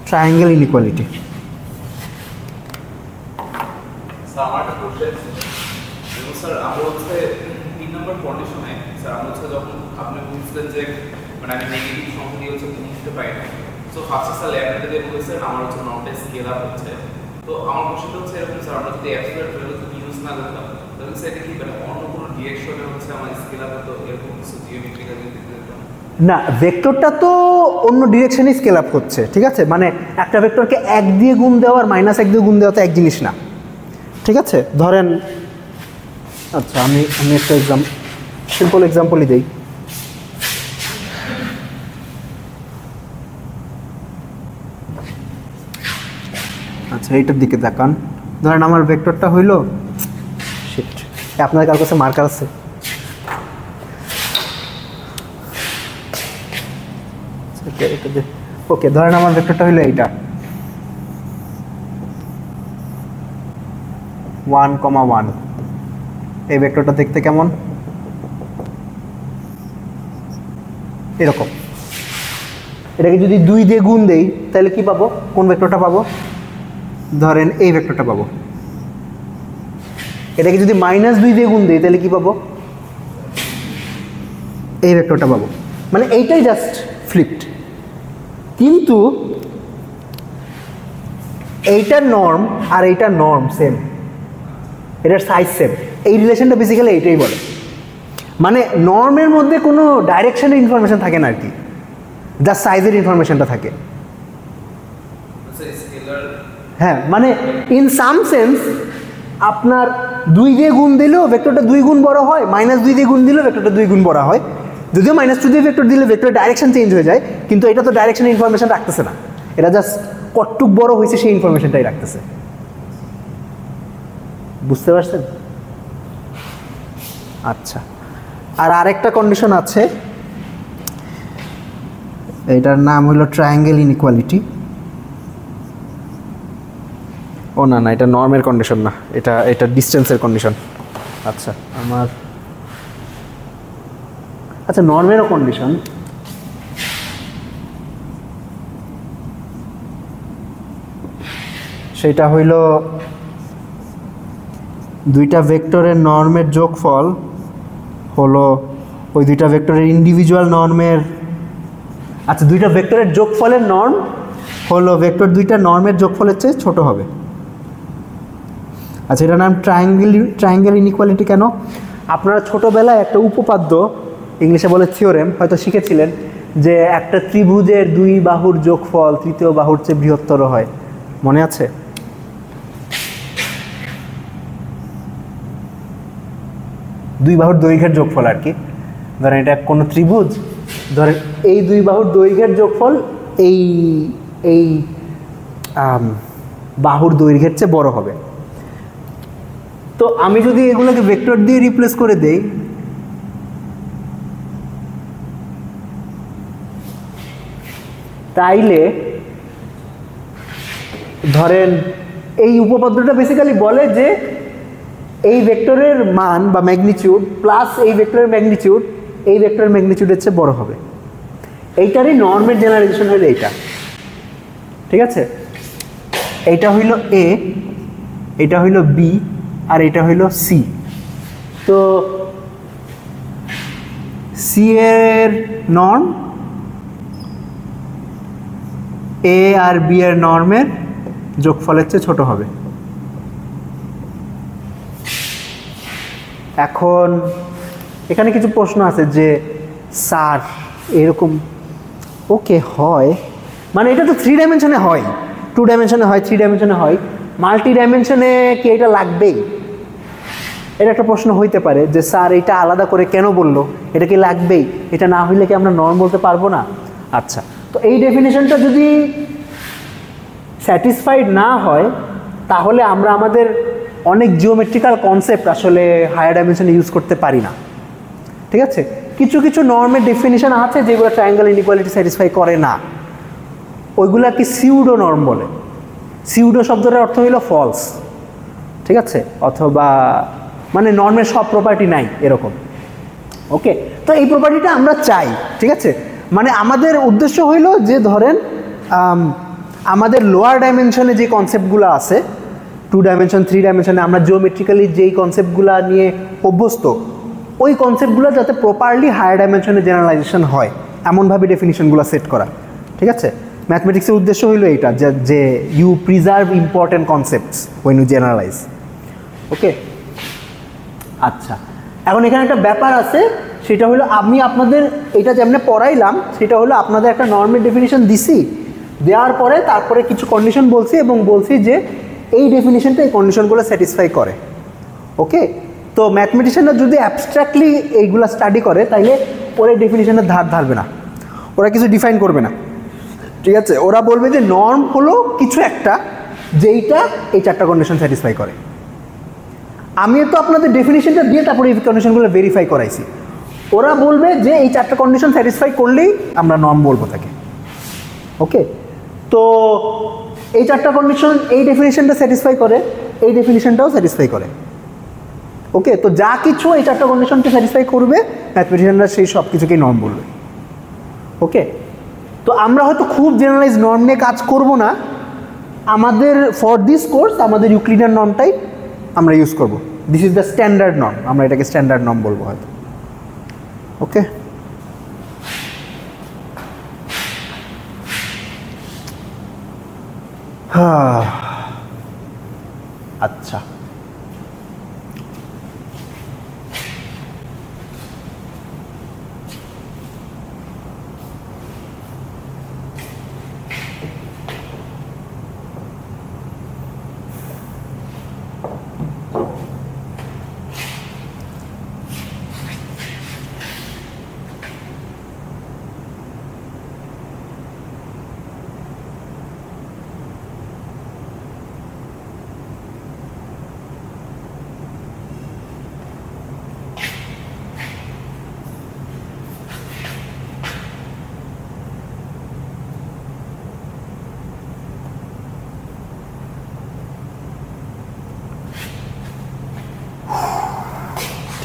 ট্রায়াঙ্গেল ইনইকুয়ালিটি। আমার একটা কোশ্চেন ছিল স্যার, আমরা হচ্ছে 3 নম্বর কন্ডিশনে স্যার আমরা হচ্ছে যখন আপনি বুঝলেন যে মানে আমি নেগেটিভ সংখ্যা দিয়ে হচ্ছে বুঝতে পারি না, সো ফার্স্ট স্যার ল্যামডা দিয়ে বলেছেন আমার হচ্ছে নর্মটা স্কেল আপ হচ্ছে। তো আমার কোশ্চেনটা হচ্ছে এরকম স্যার, আমরা যদি অ্যাবসলিউট ভ্যালু যদি ইউজ না করতাম তাহলে স্যার কি মানে অন্য কোনো ডিরেকশনে হচ্ছে আমার স্কেল আপ হতো, এরকম কিছু জিওমেট্রিক্যাল যদি দিতাম? না, ভেক্টরটা তো অন্য ডিরেকশনে স্কেল আপ হচ্ছে। ঠিক আছে, মানে একটা ভেক্টরকে 1 দিয়ে গুণ দেওয়া আর -1 দিয়ে গুণ দেওয়া তো এক জিনিস না। ঠিক আছে, ধরেন আচ্ছা আমি একটা সিম্পল এক্সাম্পলই দিই। আচ্ছা এইটার দিকে তাকান। ধরেন আমার ভেক্টরটা হইল, আপনার কার কাছে মার্কার আছে? ওকে, ধরেন আমার ভেক্টরটা হইলো এইটা 1, 1। এই ভেক্টরটা দেখতে কেমন? এরকম। এটাকে যদি 2 দিয়ে গুণ দেই তাহলে কি পাবো? কোন ভেক্টরটা পাবো? ধরেন এই ভেক্টরটা পাবো। এটাকে যদি -2 দিয়ে গুণ দেই তাহলে কি পাবো? এই ভেক্টরটা পাবো। মানে এইটাই জাস্ট ফ্লিপড, কিন্তু এইটার নর্ম আর এইটার নর্ম সেম, এটার সাইজ সেম। এই রিলেশনটা বেসিক্যালি এইটাই বলে। মানে নর্মের মধ্যে কোনো ডাইরেকশনের ইনফরমেশন থাকে না আর কি। জাস্ট সাইজের ইনফরমেশনটা থাকে। হ্যাঁ, মানে ইন সাম সেন্স আপনার 2 দিয়ে গুণ দিলেও ভেক্টরটা 2 গুণ বড় হয়, -2 দিয়ে গুণ দিলেও ভেক্টরটা 2 গুণ বড় হয়। যদিও -2 দিয়ে ভেক্টর দিলে ভেক্টরের ডাইরেকশন চেঞ্জ হয়ে যায়, কিন্তু এটা তো ডাইরেকশন ইনফরমেশন রাখতেছে না, এটা জাস্ট কতটুক বড় হয়েছে সেই ইনফরমেশনটাই রাখতেছে। বুঝতে পারছেন? আচ্ছা, আর আরেকটা কন্ডিশন আছে, এটার নাম হলো ট্রায়াঙ্গেল ইনইকুয়ালিটি। ও না না, এটা নর্মের কন্ডিশন না, এটা ডিস্টেন্সের কন্ডিশন। আচ্ছা নর্মেরও কন্ডিশন। সেটা হইল দুইটা ভেক্টরের নর্মের যোগফল হলো ওই দুইটা ভেক্টরের ইন্ডিভিজুয়াল নর্মের, আচ্ছা দুইটা ভেক্টরের যোগফলের নর্ম হলো ভেক্টর দুইটা নর্মের যোগফলের চেয়ে ছোট হবে। আচ্ছা, এটার নাম ট্রায়াঙ্গেল ইনইকুয়ালিটি কেন? আপনারা ছোটোবেলায় একটা উপপাদ্য, ইংলিশে বলে থিওরেম, হয়তো শিখেছিলেন যে একটা ত্রিভুজের 2 বাহুর যোগফল 3য় বাহুর চেয়ে বৃহত্তর হয়, মনে আছে? দুই বাহুর দৈর্ঘ্যের যোগফল আর কি। ধরেন এটা কোনো ত্রিভুজ, ধরেন এই 2 বাহুর দৈর্ঘ্যের যোগফল এই বাহুর দৈর্ঘ্যের চেয়ে বড় হবে। তো আমি যদি এগুলোকে ভেক্টর দিয়ে রিপ্লেস করে দেই, তাইলে ধরেন এই উপপাদ্যটা বেসিক্যালি বলে যে এই ভেক্টরের মান বা ম্যাগনিটিউড প্লাস এই ভেক্টরের ম্যাগনিটিউড এই ভেক্টরের ম্যাগনিটিউডের চেয়ে বড় হবে। এইটারই নর্মের জেনারেশন হলো এইটা, ঠিক আছে? এইটা হইল এ, এটা হইল বি, আর এটা হইল সি। তো সি এর নর্ম এ আর বি এর নর্মের যোগফলের চেয়ে ছোট হবে। এখন এখানে কিছু প্রশ্ন আছে যে স্যার এরকম ওকে হয়, মানে এটা তো 3 ডাইমেনশনে হয়, 2 ডাইমেনশনে হয়, 3 ডাইমেনশনে হয়, মাল্টি ডাইমেনশনে কি এটা লাগবেই? এটা একটা প্রশ্ন হইতে পারে যে স্যার এটা আলাদা করে কেন বললো, এটা কি লাগবেই? এটা না হইলে কি আমরা নর্ম বলতে পারবো না? আচ্ছা, তো এই ডেফিনেশনটা যদি স্যাটিসফাইড না হয় তাহলে আমরা আমাদের অনেক জিওমেট্রিক্যাল কনসেপ্ট আসলে হায়ার ডাইমেনশনে ইউজ করতে পারি না, ঠিক আছে? কিছু কিছু নর্মের ডেফিনেশন আছে যেগুলো ট্রায়াঙ্গেল ইনইকুয়ালিটি স্যাটিসফাই করে না, ওইগুলা কি সিউডো নর্ম বলে। সিউডো শব্দটার অর্থ হইল ফলস, ঠিক আছে? অথবা মানে নর্মের সব প্রপার্টি নাই এরকম। ওকে, তো এই প্রপার্টিটা আমরা চাই, ঠিক আছে? মানে আমাদের উদ্দেশ্য হইল যে ধরেন আমাদের লোয়ার ডাইমেনশনে যে কনসেপ্টগুলো আছে, 2 ডাইমেনশন 3 ডাইমেনশনে আমরা জিওমেট্রিক্যালি যেই কনসেপ্টগুলো নিয়ে অভ্যস্ত, ওই কনসেপ্টগুলো যাতে প্রপারলি হায়ার ডাইমেনশনে জেনারেলাইজেশন হয় এমনভাবে ডেফিনিশনগুলো সেট করা, ঠিক আছে? ম্যাথমেটিক্সের উদ্দেশ্য হইলো এইটা যে you preserve important concepts when you generalize. Okay, আচ্ছা, এখন এখানে একটা ব্যাপার আছে, সেটা হলো আমি আপনাদের এটা যেমন পড়াইলাম সেটা হলো আপনাদের একটা নর্মের ডেফিনিশন দিছি, দেওয়ার পরে তারপরে কিছু কন্ডিশন বলছি এবং বলছি যে এই ডেফিনিশনটা এই কন্ডিশনগুলো স্যাটিসফাই করে। ওকে, তো ম্যাথমেটিশিয়ানরা যদি অ্যাবস্ট্রাক্টলি এইগুলো স্টাডি করে তাইলে ওরা এই ডেফিনিশনের ধার ধারবে না, ওরা কিছু ডিফাইন করবে না, ঠিক আছে? ওরা বলবে যে নর্ম হলো কিছু একটা যেইটা এই 4টা কন্ডিশন স্যাটিসফাই করে। আমিও তো আপনাদের ডেফিনিশনটা দিয়ে তারপরে এই কন্ডিশনগুলো ভেরিফাই করাইছি। ওরা বলবে যে এই 4টা কন্ডিশন স্যাটিসফাই করলেই আমরা নর্ম বলবো তাকে। ওকে, তো এই 4টা কন্ডিশন এই ডেফিনিশনটা স্যাটিসফাই করে, এই ডেফিনিশনটাও স্যাটিসফাই করে। ওকে, তো যা কিছু এই 4টা কন্ডিশনকে স্যাটিসফাই করবে ম্যাথমেটিশিয়ানরা সেই সব কিছুকেই নর্ম বলবে। ওকে, তো আমরা হয়তো খুব জেনারেলাইজ নর্ম নিয়ে কাজ করব না, আমাদের ফর দিস কোর্স আমাদের ইউক্লিডিয়ান নর্মটাই আমরা ইউজ করব। This is the standard norm, আমরা এটাকে স্ট্যান্ডার্ড নর্ম বলবো হয়তো। ওকে, আচ্ছা,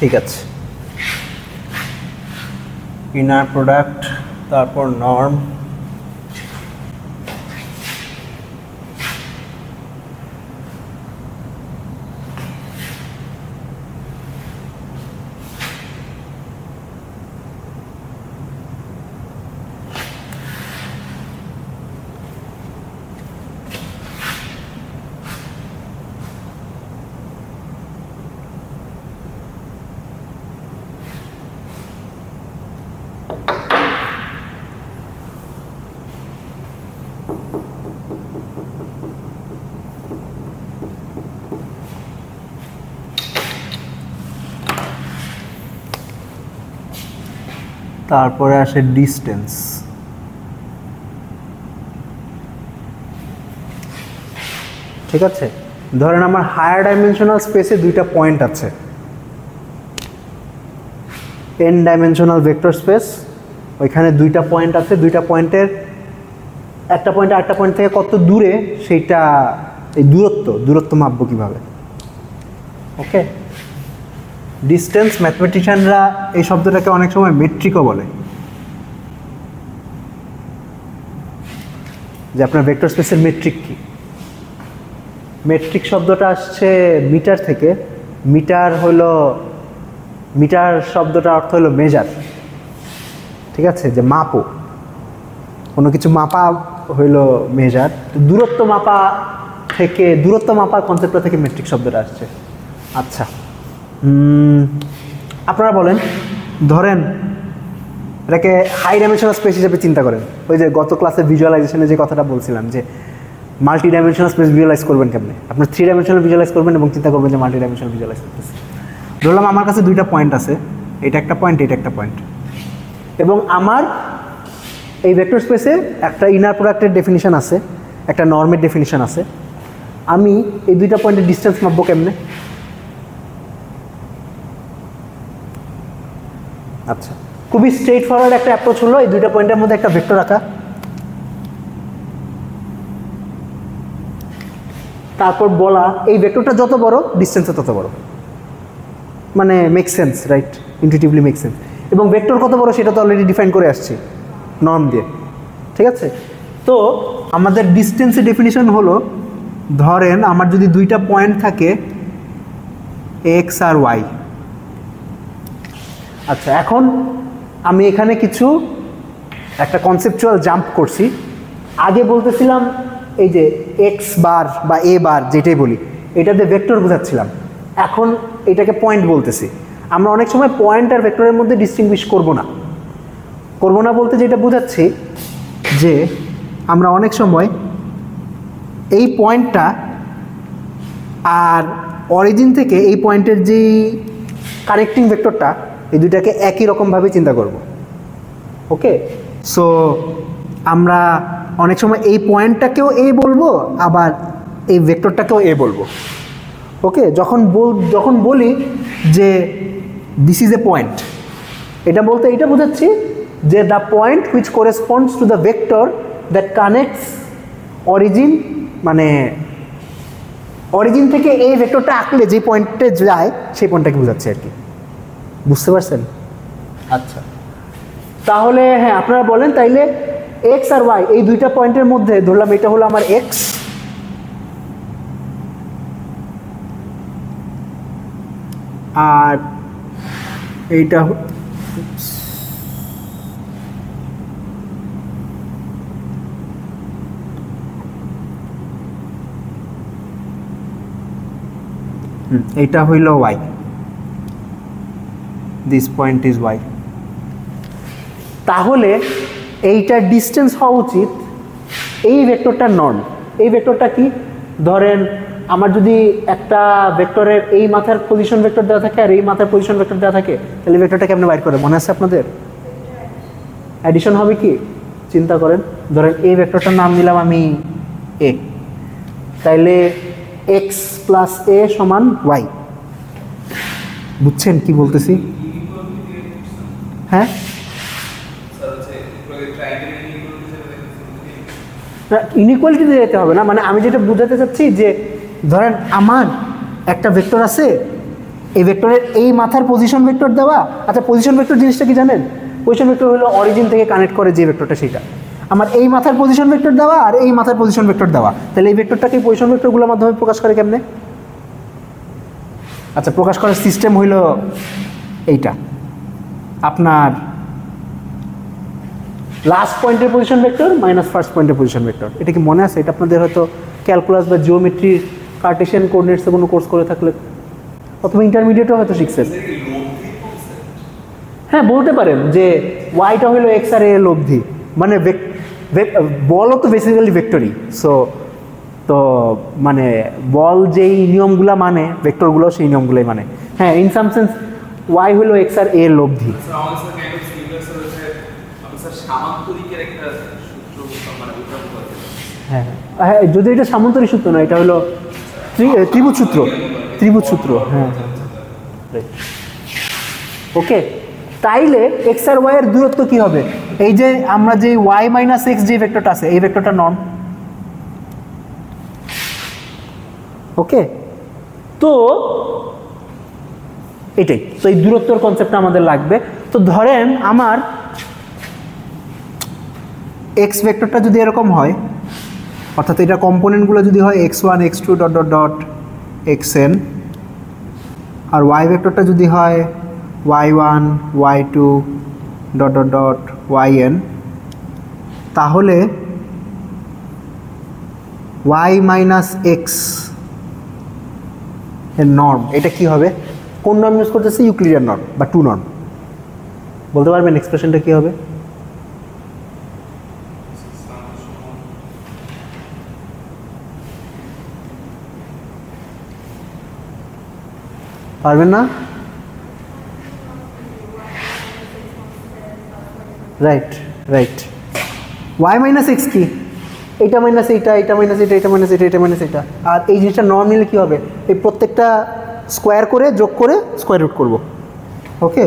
ঠিক আছে, ইনার প্রোডাক্ট, তারপর নর্ম, তারপরে আসে ডিস্টেন্স। ঠিক আছে, ধরেন আমার হায়ার ডাইমেনশনাল স্পেসে দুইটা পয়েন্ট আছে, n ডাইমেনশনাল ভেক্টর স্পেস, ওইখানে দুইটা পয়েন্ট আছে, দুইটা পয়েন্টের একটা পয়েন্ট আরেকটা পয়েন্ট থেকে কত দূরে সেইটা, এই দূরত্ব মাপবো কিভাবে। ওকে, ডিস্টেন্স ম্যাথমেটিশিয়ানরা এই শব্দটাকে অনেক সময় মেট্রিকও বলে, যে আপনার ভেক্টর স্পেসের মেট্রিক কি। মেট্রিক শব্দটা আসছে মিটার থেকে, মিটার শব্দটার অর্থ হলো মেজার। ঠিক আছে, যে মাপো, কোনো কিছু মাপা হইল মেজার। তো দূরত্ব মাপা কনসেপ্টটা থেকে মেট্রিক শব্দটা আসছে। আচ্ছা, আপনারা বলেন, ধরেন এটাকে হাই ডাইমেনশনাল স্পেস হিসেবে চিন্তা করেন। ওই যে গত ক্লাসে ভিজুয়ালাইজেশনে যে কথাটা বলছিলাম, যে মাল্টি ডাইমেনশনাল স্পেস ভিজুয়ালাইজ করবেন কেমনে, আপনার 3 ডাইমেনশনাল ভিজুয়ালাইজ করবেন এবং চিন্তা করবেন যে মাল্টি ডাইমেনশনাল ভিজুয়ালাইজ করতেছে। ধরলাম আমার কাছে দুইটা পয়েন্ট আছে, এটা একটা পয়েন্ট, এটা একটা পয়েন্ট, এবং আমার এই ভেক্টর স্পেসে একটা ইনার প্রোডাক্টের ডেফিনিশন আছে, একটা নর্মের ডেফিনিশন আছে। আমি এই দুইটা পয়েন্টের ডিস্টেন্স মাপবো কেমনে? আচ্ছা, খুবই স্ট্রেট ফরওয়ার্ড একটা অ্যাপ্রোচ হলো এই দুইটা পয়েন্টের মধ্যে একটা ভেক্টর রাখা, তারপর বলা এই ভেক্টরটা যত বড় ডিস্টেন্সে তত বড়, মানে make sense, right? Intuitively make sense. এবং ভেক্টর কত বড় সেটা তো অলরেডি ডিফাইন করে আসছি নর্ম দিয়ে। ঠিক আছে, তো আমাদের ডিস্টেন্সের ডেফিনিশন হলো, ধরেন আমার যদি দুইটা পয়েন্ট থাকে এক্স আর ওয়াই। আচ্ছা, এখন আমি এখানে কিছু একটা কনসেপচুয়াল জাম্প করছি। আগে বলতেছিলাম এই যে এক্স বার বা এ বার যেটাই বলি, এটাতে ভেক্টর বোঝাচ্ছিলাম, এখন এটাকে পয়েন্ট বলতেছি। আমরা অনেক সময় পয়েন্ট আর ভেক্টরের মধ্যে ডিস্টিংগুইশ করব না বলতে যেটা বোঝাচ্ছি যে আমরা অনেক সময় এই পয়েন্টটা আর অরিজিন থেকে এই পয়েন্টের যেই কানেক্টিং ভেক্টরটা, এই দুইটাকে একই রকমভাবে চিন্তা করব। ওকে, সো আমরা অনেক সময় এই পয়েন্টটাকেও এ বলবো, আবার এই ভেক্টরটাকেও এ বলবো। ওকে, যখন বলি যে দিস ইজ এ পয়েন্ট, এটা বলতে এটা বোঝাচ্ছি যে the point which corresponds to the vector that connects origin, মানে অরিজিন থেকে এই ভেক্টরটা আঁকলে যে পয়েন্টে যায় সেই পয়েন্টটাকে বোঝাচ্ছে আর কি। বুঝতে পারছেন? আচ্ছা, তাহলে হ্যাঁ, আপনারা বলেন তাইলে এক্স আর ওয়াই এই দুইটা পয়েন্টের মধ্যে ধরলাম এটা হলো আমার এক্স, আর এইটা এইটা হইল Y, this point is Y. তাহলে এইটার ডিস্টেন্স হওয়া উচিত এই ভেক্টরটার নর্ম। এই ভেক্টরটা কি? ধরেন আমার যদি একটা ভেক্টরের এই মাথার পজিশন ভেক্টর দেওয়া থাকে আর এই মাথার পজিশন ভেক্টর দেওয়া থাকে, তাহলে ভেক্টরটা কেমনে বাইর করে মনে আছে আপনাদের? অ্যাডিশন হবে কি? চিন্তা করেন, ধরেন এই ভেক্টরটার নাম দিলাম আমি এ, তাইলে এক্স প্লাস এ সমান ওয়াই। বুঝছেন কি বলতেছি? হ্যাঁ, ইনইকুয়ালিটিতে যেতে হবে না, মানে আমি যেটা বোঝাতে চাচ্ছি যে ধরেন আমার একটা ভেক্টর আছে এই ভেক্টরের এই মাথার পজিশন ভেক্টর দেওয়া। আচ্ছা পজিশন ভেক্টর জিনিসটা কি জানেন? পজিশন ভেক্টর হলো অরিজিন থেকে কানেক্ট করে যে ভেক্টরটা, সেটা আমার এই মাথার পজিশন ভেক্টর দেওয়া আর এই মাথার পজিশন ভেক্টর দেওয়া। তাহলে এই ভেক্টরটাকে পজিশন ভেক্টরগুলোর মাধ্যমে প্রকাশ করে কেমনে? আচ্ছা প্রকাশ করার সিস্টেম হইল এইটা, আপনার লাস্ট পয়েন্টের পজিশন ভেক্টর মাইনাস ফার্স্ট পয়েন্টের পজিশন ভেক্টর। এটা কি মনে আছে? এটা আপনাদের হয়তো ক্যালকুলাস বা জিওমেট্রির কার্টেশিয়ান কোঅর্ডিনেটসে কোনো কোর্স করে থাকলে অথবা ইন্টারমিডিয়েটও হয়তো শিখছেন। হ্যাঁ বলতে পারেন যে ওয়াইটা হলো এক্স আর এ এর লব্ধি, মানে বলও তো বেসিক্যালি ভেক্টরই। সো তো মানে বল যেই নিয়মগুলো মানে ভেক্টরগুলো সেই নিয়মগুলোই মানে। হ্যাঁ ইন সাম সেন্স ওয়াই হলো এক্স আর এ এর লব্ধি। হ্যাঁ হ্যাঁ যদি এটা সামান্তরিক সূত্র না, এটা হলো ত্রিভুজ সূত্র, ত্রিভুজ সূত্র। হ্যাঁ ওকে, তাইলে এক্স আর ওয়াই এর দূরত্ব কি হবে? এই যে আমরা যে ওয়াই মাইনাস এক্স যে ভেক্টরটা আছে, এই ভেক্টরটা নর্ম। ওকে, তো এটাই তো, এই দূরত্বর কনসেপ্টটা আমাদের লাগবে। তো ধরেন আমার এক্স ভেক্টরটা যদি এরকম হয়, অর্থাৎ এটা কম্পোনেন্টগুলো যদি হয় X one X two dot dot dot X N, আর ওয়াই ভেক্টরটা যদি হয় Y one Y two dot dot dot Y N, তাহলে ওয়াই মাইনাস এক্স এর নর্ম এটা কি হবে? কোন নর্ম ইউজ করতেছে? ইউক্লিডিয়ান নর্ম বা টু নর্ম। বলতে পারবেন এক্সপ্রেশনটা কি হবে? পারবেন না? Right right, Y minus X কি? এইটা মাইনাস এইটা, এইটা মাইনাস এইটা, এইটা মাইনাস এইটা, এটা মাইনাস এইটা। আর এই জিনিসটা নর্ম নিলে কী হবে? এই প্রত্যেকটা স্কোয়ার করে যোগ করে স্কোয়ার রুট করবো। ওকে,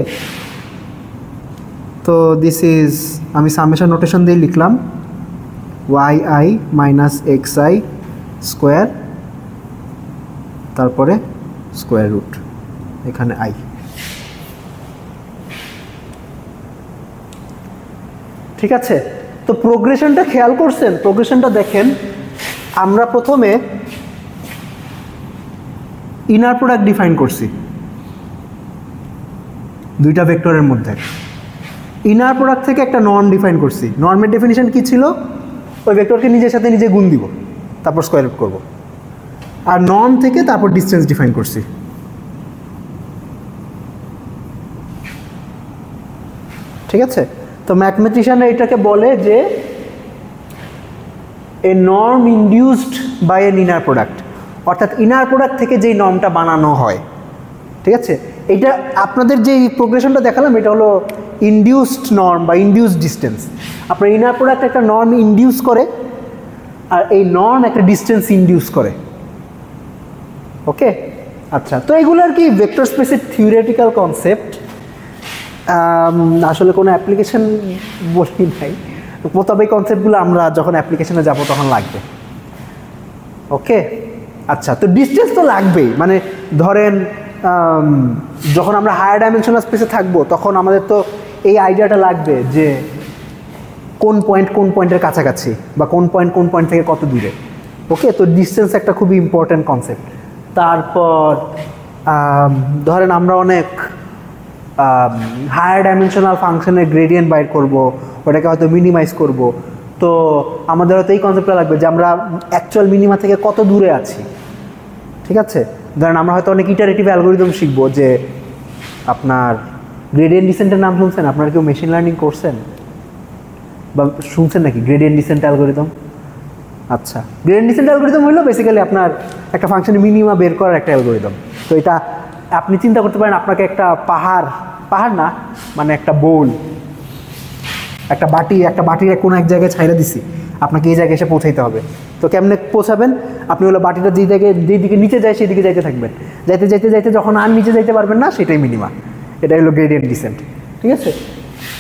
তো দিস ইজ, আমি সামেশন নোটেশন দিয়ে লিখলাম Y I minus X I square, তারপরে স্কোয়ার রুট, এখানে আই। ঠিক আছে, তো প্রোগ্রেশনটা খেয়াল করছেন? প্রোগ্রেশনটা দেখেন, আমরা প্রথমে ইনার প্রোডাক্ট ডিফাইন করছি দুইটা ভেক্টরের মধ্যে। ইনার প্রোডাক্ট থেকে একটা নর্ম ডিফাইন করছি। নর্মের ডেফিনিশন কি ছিল? ওই ভেক্টরকে নিজের সাথে নিজে গুণ দিব, তারপর স্কোয়ার রুট করব। আর নর্ম থেকে তারপর ডিস্টেন্স ডিফাইন করছি। ঠিক আছে, তো ম্যাথমেটিশিয়ানরা এটাকে বলে যে a norm induced by an inner product, অর্থাৎ ইনার প্রোডাক্ট থেকে যেই নর্মটা বানানো হয়। ঠিক আছে, এটা আপনাদের যে প্রোগ্রেশনটা দেখালাম এটা হলো ইনডিউসড নর্ম বা ইনডিউসড ডিস্টেন্স। আপনার ইনার প্রোডাক্ট একটা নর্ম ইনডিউস করে, আর এই নর্ম একটা ডিস্টেন্স ইনডিউস করে। ওকে, আচ্ছা, তো এগুলো আর কি ভেক্টর স্পেসের থিওরিটিক্যাল কনসেপ্ট, আসলে কোনো অ্যাপ্লিকেশন বলি নাই, তবে এই কনসেপ্টগুলো আমরা যখন অ্যাপ্লিকেশনে যাব তখন লাগবে। ওকে, আচ্ছা, তো ডিস্টেন্স তো লাগবেই। মানে ধরেন যখন আমরা হায়ার ডাইমেনশনাল স্পেসে থাকবো তখন আমাদের তো এই আইডিয়াটা লাগবে যে কোন পয়েন্টের কাছাকাছি বা কোন পয়েন্ট থেকে কত দূরে। ওকে, তো ডিস্টেন্স একটা খুবই ইম্পর্ট্যান্ট কনসেপ্ট। তারপর ধরেন আমরা অনেক হায়ার ডাইমেনশনাল ফাংশনের গ্রেডিয়েন্ট বাইর করব, ওটাকে হয়তো মিনিমাইজ করব। তো আমাদের হয়তো এই কনসেপ্টটা লাগবে যে আমরা অ্যাকচুয়াল মিনিমা থেকে কত দূরে আছি। ঠিক আছে, ধরেন আমরা হয়তো অনেক ইটারেটিভ অ্যালগোরিদম শিখবো, যে আপনার গ্রেডিয়েন্ট ডিসেন্টের নাম শুনছেন? আপনারা কেউ মেশিন লার্নিং করছেন বা শুনছেন নাকি গ্রেডিয়েন্ট ডিসেন্ট অ্যালগোরিদম? আচ্ছা, গ্রেডিয়েন্ট ডিসেন্ট অ্যালগোরিদম হলো বেসিক্যালি আপনার একটা ফাংশনের মিনিমা বের করার একটা অ্যালগোরিদম। তো এটা আপনি চিন্তা করতে পারেন, আপনাকে একটা পাহাড় না, মানে একটা বোল, একটা বাটির কোনো এক জায়গায় ছাইড়া দিছি, আপনাকে এই জায়গায় এসে পৌঁছাইতে হবে। তো কেমনে পৌঁছাবেন? আপনি হলো বাটিটা যেদিকে নিচে যায় সেই দিকে যাইতে থাকবেন, যাইতে যখন আর নিচে যাইতে পারবেন না, সেটাই মিনিমা। এটা হলো গ্রেডিয়েন্ট ডিসেন্ট। ঠিক আছে,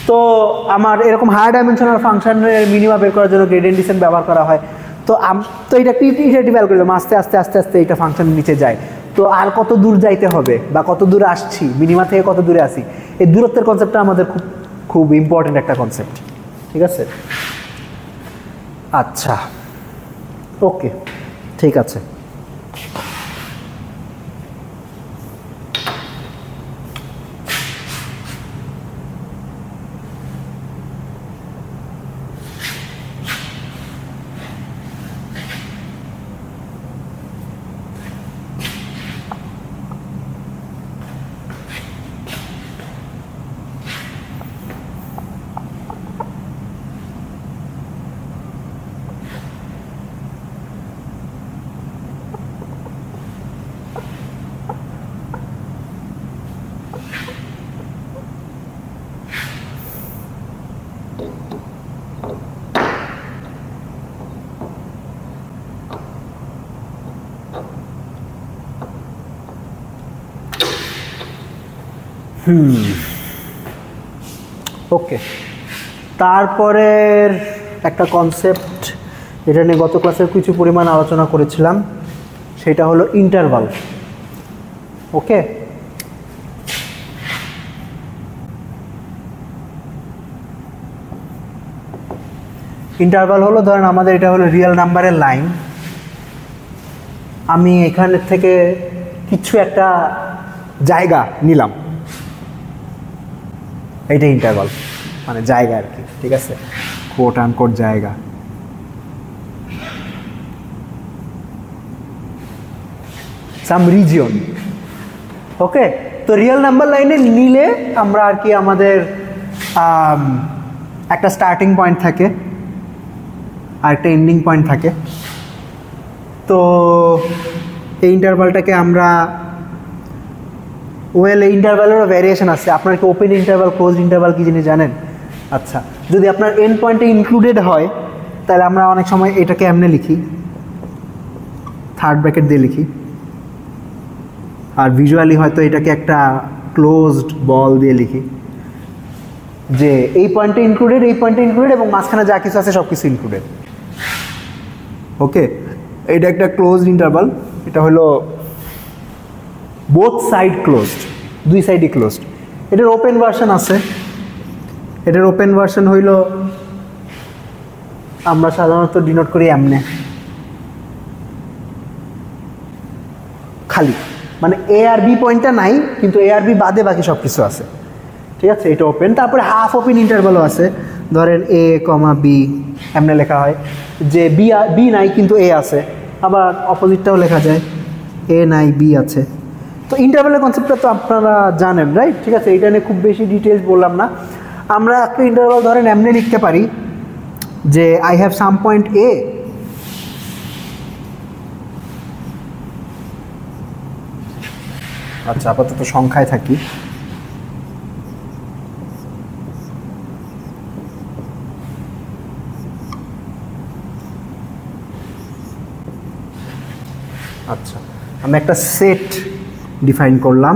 তো আমার এরকম হায়ার ডাইমেনশনাল ফাংশনের মিনিমা বের করার জন্য গ্রেডিয়েন্ট ডিসেন্ট ব্যবহার করা হয়। তো এটা একটা ইটারেটিভ অ্যালগোরিদম, আস্তে আস্তে এটা ফাংশনের নিচে যায়। তো আর কত দূর যাইতে হবে বা কত দূরে আসছি, মিনিমা থেকে কত দূরে আসি, এই দূরত্বের কনসেপ্টটা আমাদের খুব খুব ইম্পর্টেন্ট একটা কনসেপ্ট, ঠিক আছে? আচ্ছা, ওকে, ঠিক আছে। ওকে, তারপরের একটা কনসেপ্ট যেটা নিয়ে গত ক্লাসের কিছু পরিমাণ আলোচনা করেছিলাম সেটা হলো ইন্টারভাল। ওকে, ইন্টারভাল হলো, ধরেন আমাদের এটা হলো রিয়েল নাম্বারের লাইন, আমি এখানে থেকে কিছু একটা জায়গা নিলাম, এইটা ইন্টারভাল, মানে জায়গা আর কি, ঠিক আছে, কোট আনকোট জায়গা। সাম রিজিয়ন। ওকে, তো রিয়েল নাম্বার লাইনে নিলে আমরা আর কি আমাদের একটা স্টার্টিং পয়েন্ট থাকে আর একটা এন্ডিং পয়েন্ট থাকে। তো এই ইন্টারভালটাকে আমরা এই ইন্টারভালেরও ভ্যারিয়েশন আছে। আপনার কি ওপেন ইন্টারভাল, ক্লোজ ইন্টারভাল কি জিনিস জানেন? আচ্ছা, যদি আপনার এন্ড পয়েন্টে ইনক্লুডেড হয় তাহলে আমরা অনেক সময় এটাকে এমনি লিখি, থার্ড ব্র্যাকেট দিয়ে লিখি, আর ভিজুয়ালি হয়তো এটাকে একটা ক্লোজড বল দিয়ে লিখি, যে এই পয়েন্টে ইনক্লুডেড, এই পয়েন্টে ইনক্লুডেড এবং মাঝখানে যা কিছু আছে সব কিছু ইনক্লুডেড। ওকে, এটা একটা ক্লোজড ইন্টারভাল, এটা হলো বোথ সাইড ক্লোজড, দুই সাইডই ক্লোজড। এটার ওপেন ভার্সন আছে, এটার ওপেন ভার্সন হইল আমরা সাধারণত ডিনোট করি এমনে, খালি, মানে এ আর বি পয়েন্টটা নাই কিন্তু এ আর বি বাদে বাকি সব কিছু আছে, ঠিক আছে, এটা ওপেন। তারপরে হাফ ওপেন ইন্টারভালও আছে, ধরেন এ কমা বি এমনে লেখা হয়, যে বি নাই কিন্তু এ আছে, আবার অপোজিটটাও লেখা যায়, এ নাই বি আছে। তো ইন্টারভালের কনসেপ্টটা তো আপনারা জানেন, রাইট? ঠিক আছে, এটা নিয়ে খুব বেশি ডিটেলস বললাম না। আমরা একটা ইন্টারভাল ধরেন এমনি লিখতে পারি যে আই হ্যাভ সাম পয়েন্ট এ, আচ্ছা আপাতত সংখ্যায় থাকি, আচ্ছা আমি একটা সেট ডিফাইন করলাম।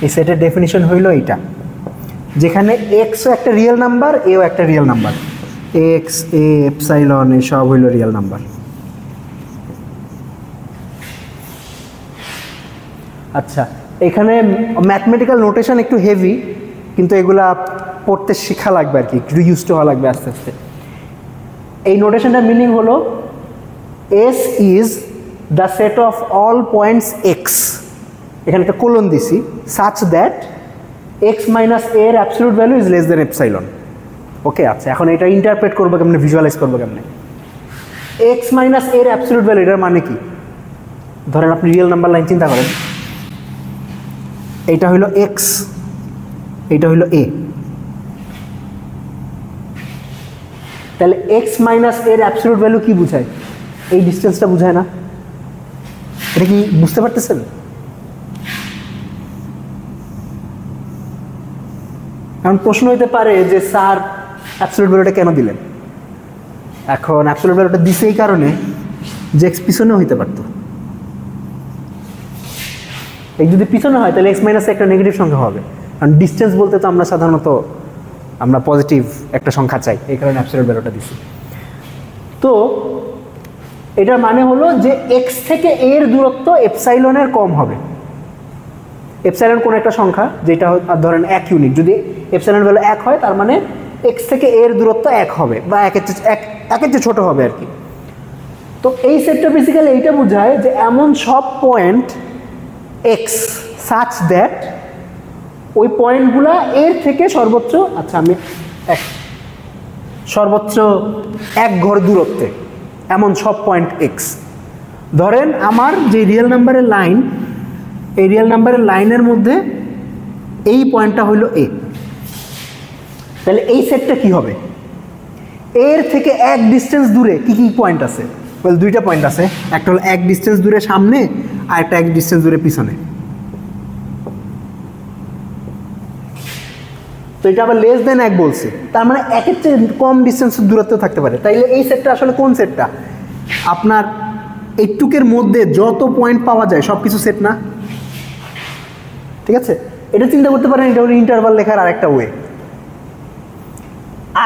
এই সেটের ডেফিনিশন হইল এইটা, যেখানে এক্সও একটা রিয়েল নাম্বার, এও একটা রিয়েল নাম্বার, এক্স, এ, এপসাইলন এসব হইল রিয়েল নাম্বার। আচ্ছা, এখানে ম্যাথমেটিক্যাল নোটেশন একটু হেভি, কিন্তু এগুলা পড়তে শেখা লাগবে আর কি, একটু ইউজড হওয়া লাগবে আস্তে আস্তে। এই নোটেশনটার মিনিং হলো S is the set of all points X, এখানে একটা কোলন দিছি, সাচ দ্যাট এক্স মাইনাস এর absolute value is less than epsilon. Okay, আচ্ছা এখন এটা ইন্টারপ্রেট করবো কেমনে, ভিজুয়ালাইজ করবো কেমনে? এক্স মাইনাস এর অ্যাবসলিউট ভ্যালু, এটার মানে কি? ধরেন আপনি রিয়েল নাম্বার লাইন চিন্তা করেন, এইটা হইল এক্স, এইটা হইল এ, তাহলে এক্স মাইনাস এর অ্যাবসলিউট ভ্যালু কি বুঝায়? এই ডিস্টেন্সটা বুঝায় না? এটা কি বুঝতে পারতেছেন? এখন প্রশ্ন হইতে পারে যে স্যার অ্যাবসলিউট ভ্যালুটা কেন দিলেন? এখন অ্যাবসলিউট ভ্যালুটা দিছে এই কারণে যে এক্স পিছনেও হইতে পারতো, এই যদি পিছনে হয় তাহলে এক্স মাইনাস একটা নেগেটিভ সংখ্যা হবে, কারণ ডিস্টেন্স বলতে তো আমরা সাধারণত আমরা পজিটিভ একটা সংখ্যা চাই, এই কারণে অ্যাবসলিউট ভ্যালুটা দিছি। তো এটার মানে হলো যে এক্স থেকে এর দূরত্ব এপসাইলনের কম হবে। এপসাইলন কোন একটা সংখ্যা যেটা ধরেন 1 ইউনিট, যদি এপসাইলন ভ্যালু 1 হয় তার মানে এক্স থেকে এর দূরত্ব 1 হবে বা একের চেয়ে ছোট হবে আর কি। তো এই সেটটা বেসিক্যালি এইটা বোঝায় যে এমন সব পয়েন্ট এক্স সাচ দ্যাট ওই পয়েন্টগুলা এর থেকে সর্বোচ্চ, আচ্ছা আমি সর্বোচ্চ 1 ঘর দূরত্বে, এমন সব পয়েন্ট এক্স। ধরেন আমার যে রিয়েল নাম্বারের লাইন, এই রিয়েল নাম্বারের লাইনের মধ্যে এই পয়েন্টটা হইল এ, তাহলে এই সেটটা কি হবে? এর থেকে 1 ডিস্টেন্স দূরে কি কি পয়েন্ট আছে? বল 2টা পয়েন্ট আছে, একটা হলো 1 ডিস্টেন্স দূরে সামনে আর একটা 1 ডিস্টেন্স দূরে পিছনে। তো এটা আবার লেস দেন 1 বলছে, তার মানে 1 এর চেয়ে কম ডিস্টেন্স দূরত্ব থাকতে পারে। তাইলে এই সেটটা আসলে কোন সেটটা? আপনার এইটুকের মধ্যে যত পয়েন্ট পাওয়া যায় সব কিছু সেট না, ঠিক আছে? এটা চিন্তা করতে পারেন, এটা হলো ইন্টারভাল লেখার আরেকটা ওয়ে।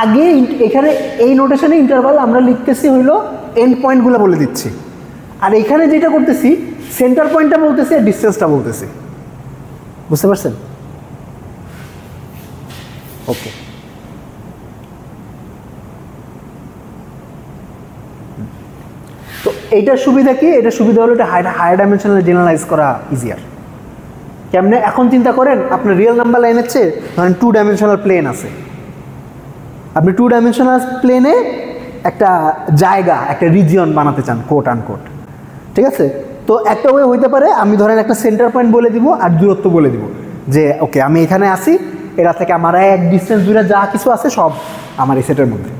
আগে এখানে এই নোটেশনে ইন্টারভাল আমরা লিখতেছি হইলো এন্ড পয়েন্টগুলো বলে দিচ্ছি, আর এখানে যেটা করতেছি সেন্টার পয়েন্টটা বলতেছি আর ডিস্টেন্সটা বলতেছি। বুঝতে পারছেন? ওকে, তো এইটার সুবিধা কি? এটার সুবিধা হলো এটা হায়ার ডাইমেনশনাল জেনারেলাইজ করা ইজিয়ার। কেমনে? এখন চিন্তা করেন আপনার রিয়েল নাম্বার লাইনের চেয়ে ধরেন 2 ডাইমেনশনাল প্লেন আছে, আপনি 2 ডাইমেনশনাল প্লেনে একটা জায়গা, একটা রিজিয়ন বানাতে চান, কোট আনকোট, ঠিক আছে? তো একটা ওয়ে হইতে পারে আমি ধরেন একটা সেন্টার পয়েন্ট বলে দিব আর দূরত্ব বলে দিব যে ওকে আমি এখানে আসি, এটা থেকে আমার 1 ডিস্টেন্স দূরে যা কিছু আছে সব আমার এই সেটের মধ্যে।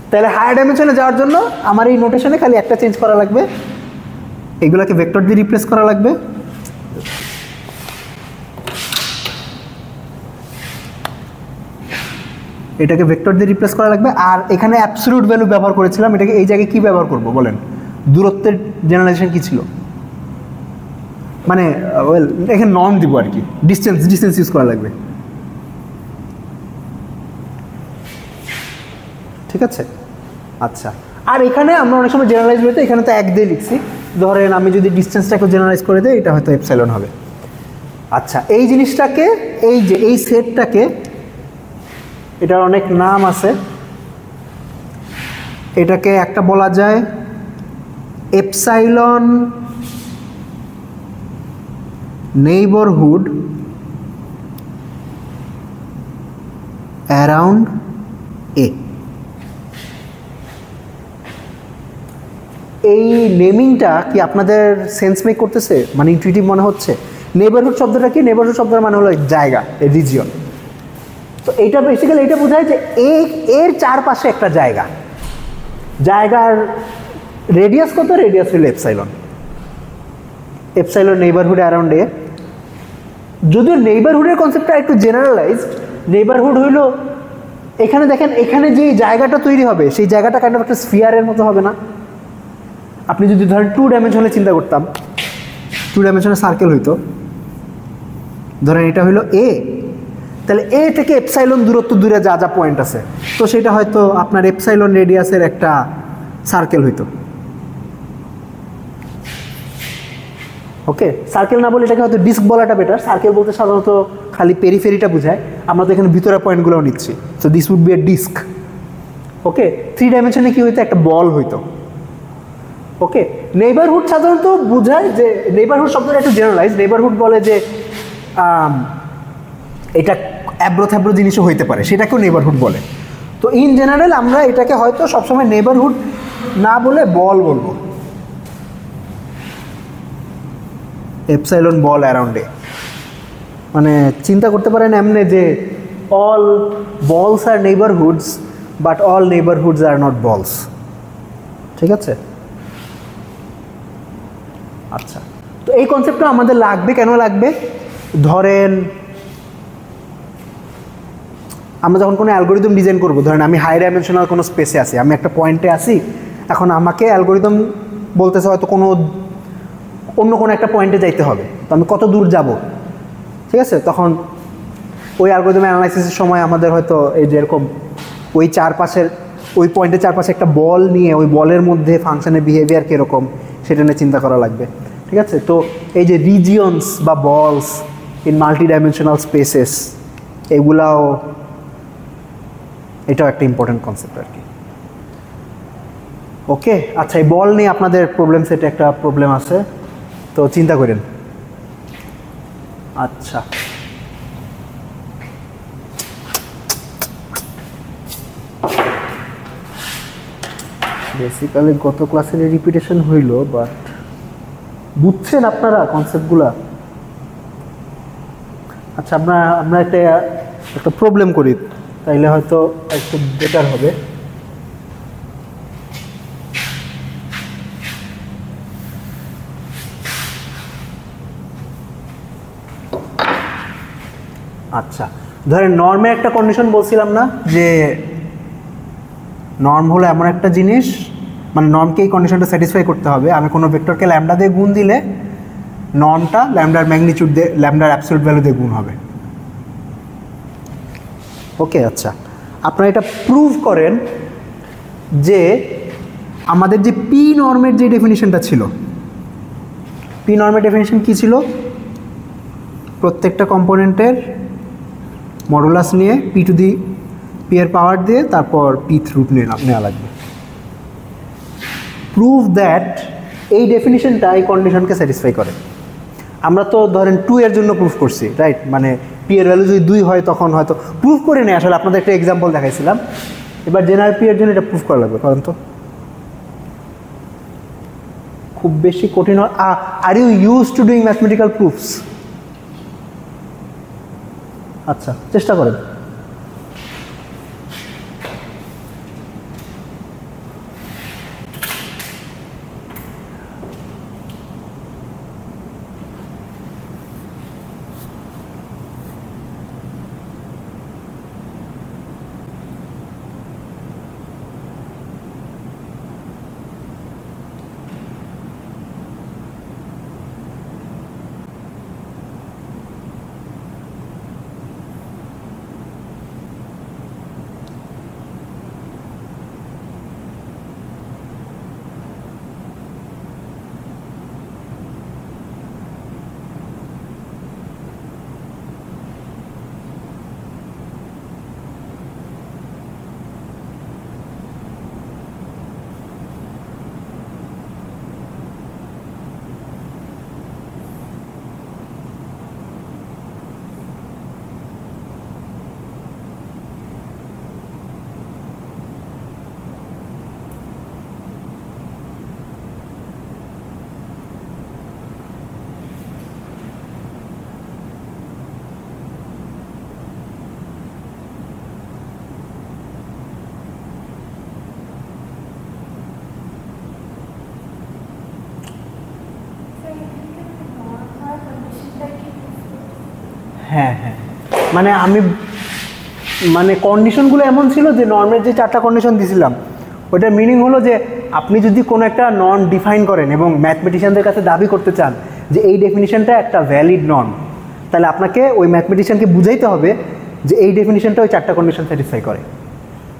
তাহলে হায়ার ডাইমেনশনে যাওয়ার জন্য আমার এই নোটেশনে খালি একটা চেঞ্জ করা লাগবে, এগুলোকে ভেক্টর দিয়ে রিপ্লেস করা লাগবে। এটাকে ভেক্টর দিয়ে রিপ্লেস করা লাগবে, আর এখানে অ্যাবসলিউট ভ্যালু ব্যবহার করেছিলাম, এটাকে এই জায়গায় কি ব্যবহার করব বলেন? দূরত্বের জেনারেলাইজেশন কি ছিল? মানে ওয়েল এখানে নর্ম দিব আর কি, ডিস্টেন্স ইউজ করা লাগবে, ঠিক আছে? আচ্ছা, আর এখানে আমরা অনেক সময় জেনারেলাইজ হইতে এখানে তো 1 দিয়ে লিখছি, ধরেন আমি যদি ডিস্টেন্সটাকে জেনারেলাইজ করে দিই এটা হয়তো এপসাইলন হবে। আচ্ছা, এই জিনিসটাকে, এই যে এই সেটটাকে, এটার অনেক নাম আছে, এটাকে একটা বলা যায় এপসাইলন নেইবারহুড অ্যারাউন্ড এ। এই নেমিংটা কি আপনাদের সেন্স মেক করতেছে? মানে ইনটুইটিভ মনে হচ্ছে? নেইবারহুড শব্দটা কি? নেইবারহুড শব্দের মানে হলো জায়গা, এই রিজিয়ন। তো এইটা বেসিক্যালি এটা বোঝায় যে এর চারপাশে একটা জায়গা, জায়গার রেডিয়াস কত? রেডিয়াস হলো এপসাইলন, এপসাইলন নেইবারহুড অ্যারাউন্ড এ। যদিও নেইবারহুডের কনসেপ্টটা একটু জেনারেলাইজড, নেইবারহুড হইলো এখানে দেখেন, এখানে যে জায়গাটা তৈরি হবে সেই জায়গাটা কাইন্ড অফ একটা স্ফিয়ারের মতো হবে না? আপনি যদি ধরেন 2 ডাইমেনশনে চিন্তা করতাম, 2 ডাইমেনশনে সার্কেল হইতো, ধরেন এটা হইলো এ, তাহলে এ থেকে এপসাইলন দূরত্ব দূরে যা যা পয়েন্ট আছে, তো সেটা হয়তো আপনার এপসাইলন রেডিয়াসের একটা সার্কেল হইতো। ওকে, সার্কেল না বলে এটাকে হয়তো ডিস্ক বলাটা বেটার। সার্কেল বলতে সাধারণত খালি পেরিফেরিটা বোঝায়, আমরা তো এখানে ভিতরের পয়েন্টগুলোও নিচ্ছি, so this would be a disk. Okay, 3 ডাইমেনশনে কি হইতো? একটা বল হইতো। ওকে, নেইবারহুড সাধারণত বোঝায় যে, নেইবারহুড শব্দটা একটু জেনারেলাইজ, নেইবারহুড বলে যে এটা অ্যাব্রো থ্যাব্রো জিনিসও হইতে পারে, সেটাকেও নেইবারহুড বলে। তো ইন জেনারেল আমরা এটাকে হয়তো সবসময় নেইবারহুড না বলে বল বলবো, এপসাইলন বল অ্যারাউন্ড এ। মানে চিন্তা করতে পারেন এমনি যে all balls are neighbourhoods, but all neighbourhoods are not balls, ঠিক আছে? আচ্ছা, তো এই কনসেপ্টটা আমাদের লাগবে। কেন লাগবে? ধরেন আমরা যখন কোনো অ্যালগোরিদম ডিজাইন করবো, ধরেন আমি হাই ডাইমেনশনাল কোনো স্পেসে আছি, আমি একটা পয়েন্টে আছি, এখন আমাকে অ্যালগোরিদম বলতেছে হয়তো অন্য কোনো একটা পয়েন্টে যাইতে হবে, তো আমি কত দূর যাব, ঠিক আছে? তখন ওই অ্যালগোরিদম অ্যানালাইসিসের সময় আমাদের হয়তো এই যে এরকম ওই চারপাশের ওই পয়েন্টের চারপাশে একটা বল নিয়ে ওই বলের মধ্যে ফাংশনের বিহেভিয়ার কীরকম সেটা নিয়ে চিন্তা করা লাগবে, ঠিক আছে? তো এই যে রিজিয়নস বা বলস ইন মাল্টি ডাইমেনশনাল স্পেসেস, এগুলাও, এটাও একটা ইম্পর্টেন্ট কনসেপ্ট আর কি। ওকে, আচ্ছা, এই বল নিয়ে আপনাদের প্রবলেম সেটে একটা প্রবলেম আছে, তো চিন্তা করেন। আচ্ছা, বেসিক্যালি গত ক্লাসের রিপিটেশন হইল, বাট বুঝছেন আপনারা কনসেপ্টগুলা? আচ্ছা, আমরা একটা প্রবলেম করি, তাইলে হয়তো একটু বেটার হবে। আচ্ছা, ধরেন নর্মে একটা কন্ডিশন বলছিলাম না, যে নর্ম হলো এমন একটা জিনিস, মানে নর্মকে এই কন্ডিশনটা স্যাটিসফাই করতে হবে। আমি কোনো ভেক্টরকে ল্যামডা দিয়ে গুণ দিলে নর্মটা ল্যামডার ম্যাগনিটিউড দিয়ে, ল্যামডার অ্যাবসলিউট ভ্যালু দিয়ে গুণ হবে। ওকে, আচ্ছা, আপনারা এটা প্রুভ করেন যে আমাদের যে পি নর্মের যে ডেফিনিশনটা ছিল, পি নর্মের ডেফিনিশন কী ছিল? প্রত্যেকটা কম্পোনেন্টের মডুলাস নিয়ে পি টু দি পি এর পাওয়ার দিয়ে তারপর পিথ রুট নেওয়া লাগবে। প্রুভ দ্যাট এই ডেফিনিশনটা এই কন্ডিশনকে স্যাটিসফাই করে। আমরা তো ধরেন 2 এর জন্য প্রুফ করছি, রাইট? মানে পি এর ভ্যালু যদি 2 হয় তখন হয়তো প্রুফ করে নেই, আসলে আপনাদের একটা এক্সাম্পল দেখাইছিলাম। এবার জেনারেল পি এর জন্য এটা প্রুফ করা লাগবে, কারণ তো খুব বেশি কঠিন। Are you use to doing mathematical proofs? আচ্ছা, চেষ্টা করেন। হ্যাঁ হ্যাঁ, মানে কন্ডিশনগুলো এমন ছিল যে নর্মের যে 4টা কন্ডিশন দিয়েছিলাম, ওটার মিনিং হলো যে আপনি যদি কোনো একটা নর্ম ডিফাইন করেন এবং ম্যাথমেটিশিয়ানদের কাছে দাবি করতে চান যে এই ডেফিনিশনটা একটা ভ্যালিড নর্ম, তাহলে আপনাকে ওই ম্যাথমেটিশিয়ানকে বুঝাইতে হবে যে এই ডেফিনিশনটা ওই 4টা কন্ডিশন স্যাটিসফাই করে।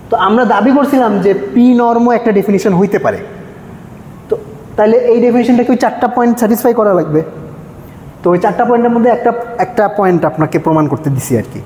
তো আমরা দাবি করছিলাম যে পি নর্মও একটা ডেফিনিশন হইতে পারে, তো তাহলে এই ডেফিনিশনটাকে ওই 4টা পয়েন্ট স্যাটিসফাই করা লাগবে। তো ওই 4টা পয়েন্টের মধ্যে একটা পয়েন্ট আপনাকে প্রমাণ করতে দিছি আর কি।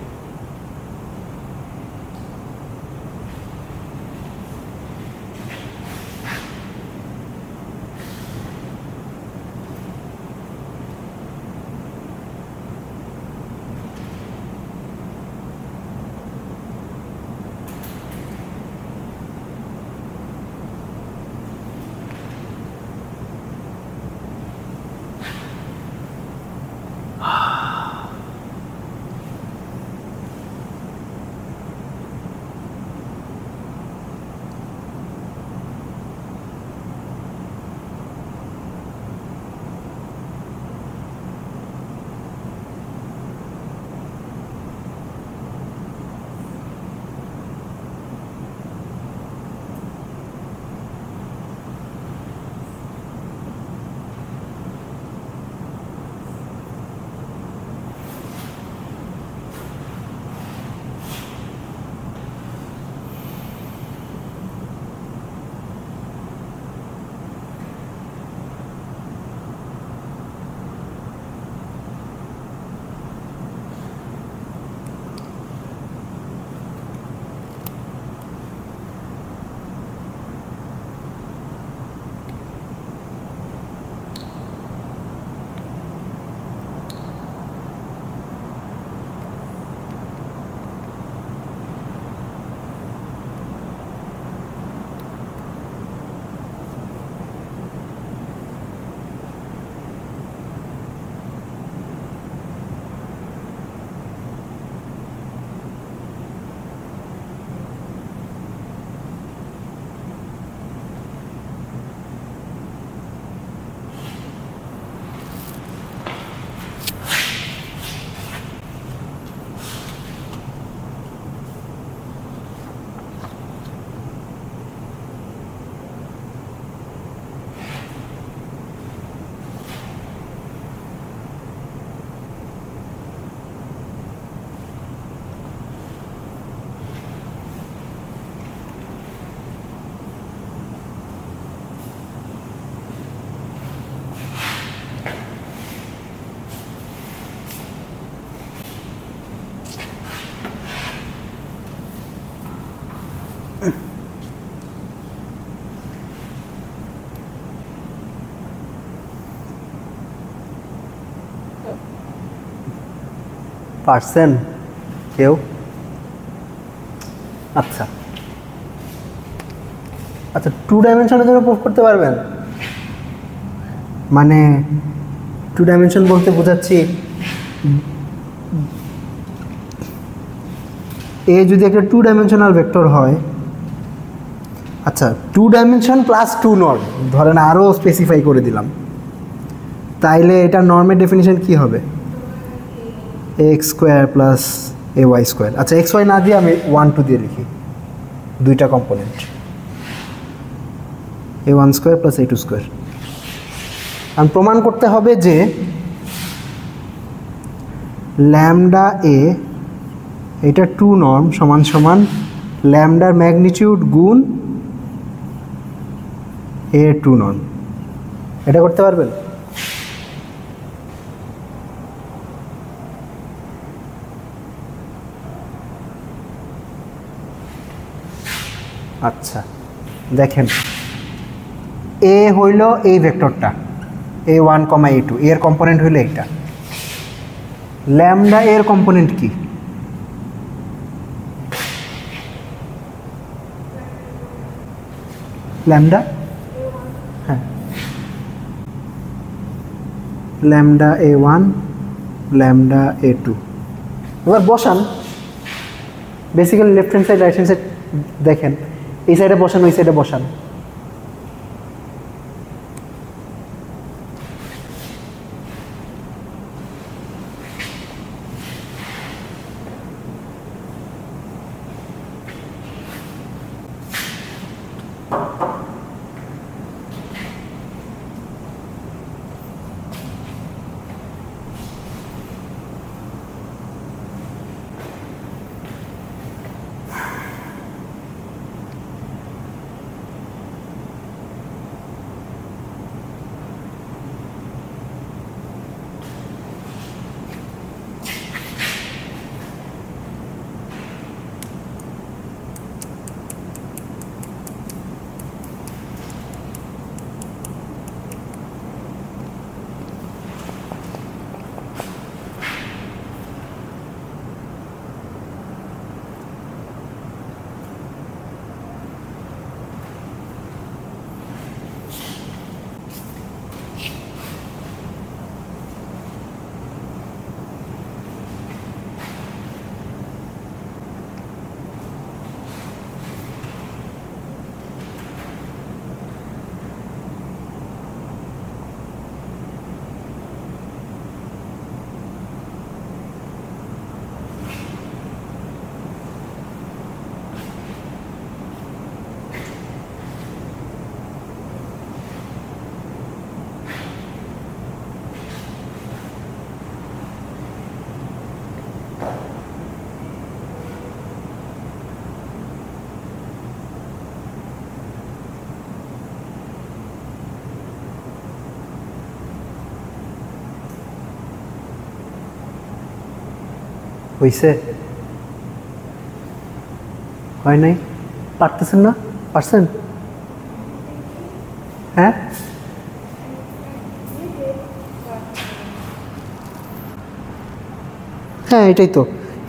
পারছেন কেউ? আচ্ছা আচ্ছা, 2 ডাইমেনশনের জন্য প্রুফ করতে পারবেন? মানে 2 ডাইমেনশন বলতে বোঝাচ্ছি এ যদি একটা 2 ডাইমেনশনাল ভেক্টর হয়, আচ্ছা 2 ডাইমেনশন প্লাস 2 নর্ম, ধরেন আরও স্পেসিফাই করে দিলাম, তাইলে এটা নর্মের ডেফিনিশন কি হবে? X square plus a Y square. আচ্ছা এক্স ওয়াই না দিয়ে আমি 1 2 দিয়ে লিখি, দুইটা component, a1 square plus a2 square. আর প্রমাণ করতে হবে যে ল্যামডা এ এটা 2 নর্ম সমান সমান ল্যামডার ম্যাগনিটিউড গুণ এ 2 নর্ম। এটা করতে পারবেন? আচ্ছা দেখেন, এ হইল এই ভেক্টরটা a1, a2, এর কম্পোনেন্ট হইল এইটা। ল্যামডা এর কম্পোনেন্ট কি? ল্যামডা, হ্যাঁ ল্যামডা a1 ল্যামডা a2। এবার বসান, basically left hand side right hand side দেখেন, এই সাইডে বসান ওই সাইডে বসান। হইছে? হয় নাই? পারতেছেন না? পারছেন? হ্যাঁ হ্যাঁ এটাই তো,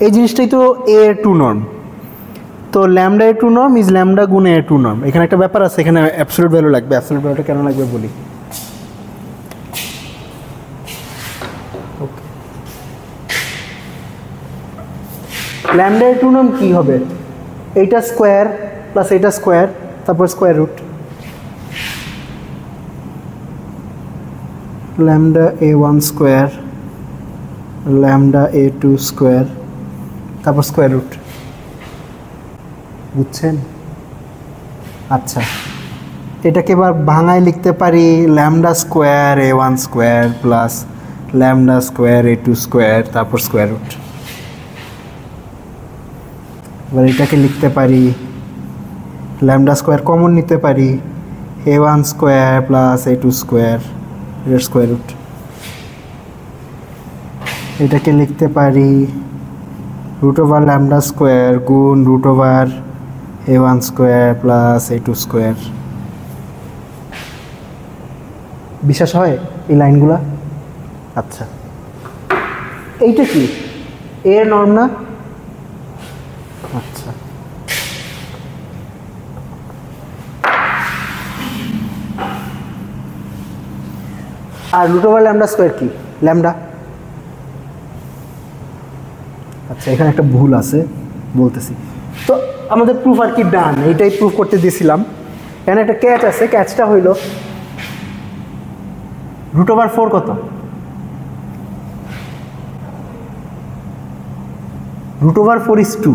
এই জিনিসটাই তো এ 2 নর্ম। তো lambda A 2 norm is lambda গুণ এ 2 নর্ম। এখানে একটা ব্যাপার আছে, এখানে অ্যাবসলিউট ভ্যালু লাগবে। অ্যাবসলিউট ভ্যালুটা কেন লাগবে বলি। ল্যামডা এ 2 নর্ম কী হবে? এইটা স্কোয়ার প্লাস এইটা স্কোয়ার, তারপর square root lambda a1 square lambda a2 square, তারপর স্কোয়ার রুট। বুঝছেন? আচ্ছা এটাকে এবার ভাঙায় লিখতে পারি lambda square a1 square plus lambda square a2 square, তারপর স্কোয়ার রুট। এবার এটাকে লিখতে পারি ল্যামডা স্কোয়ার কমন নিতে পারি a1 square plus a2 square এর স্কোয়ার রুট। এটাকে লিখতে পারি রুট ওভার ল্যামডা স্কোয়ার গুণ root over a1 square plus a2 square. বিশ্বাস হয় এই লাইনগুলা? আচ্ছা এইটা কি? এর নর্ম না? আচ্ছা, আর রুট ওভার ল্যামডা স্কোয়ার কি? ল্যামডা। আচ্ছা, এখানে একটা ভুল আছে, বলতেছি। তো আমাদের প্রুফ আর কি ডান, এইটাই প্রুফ করতে দিয়েছিলাম। এখানে একটা ক্যাচ আছে, ক্যাচটা হইল রুট ওভার 4 কত? Root over 4 is 2।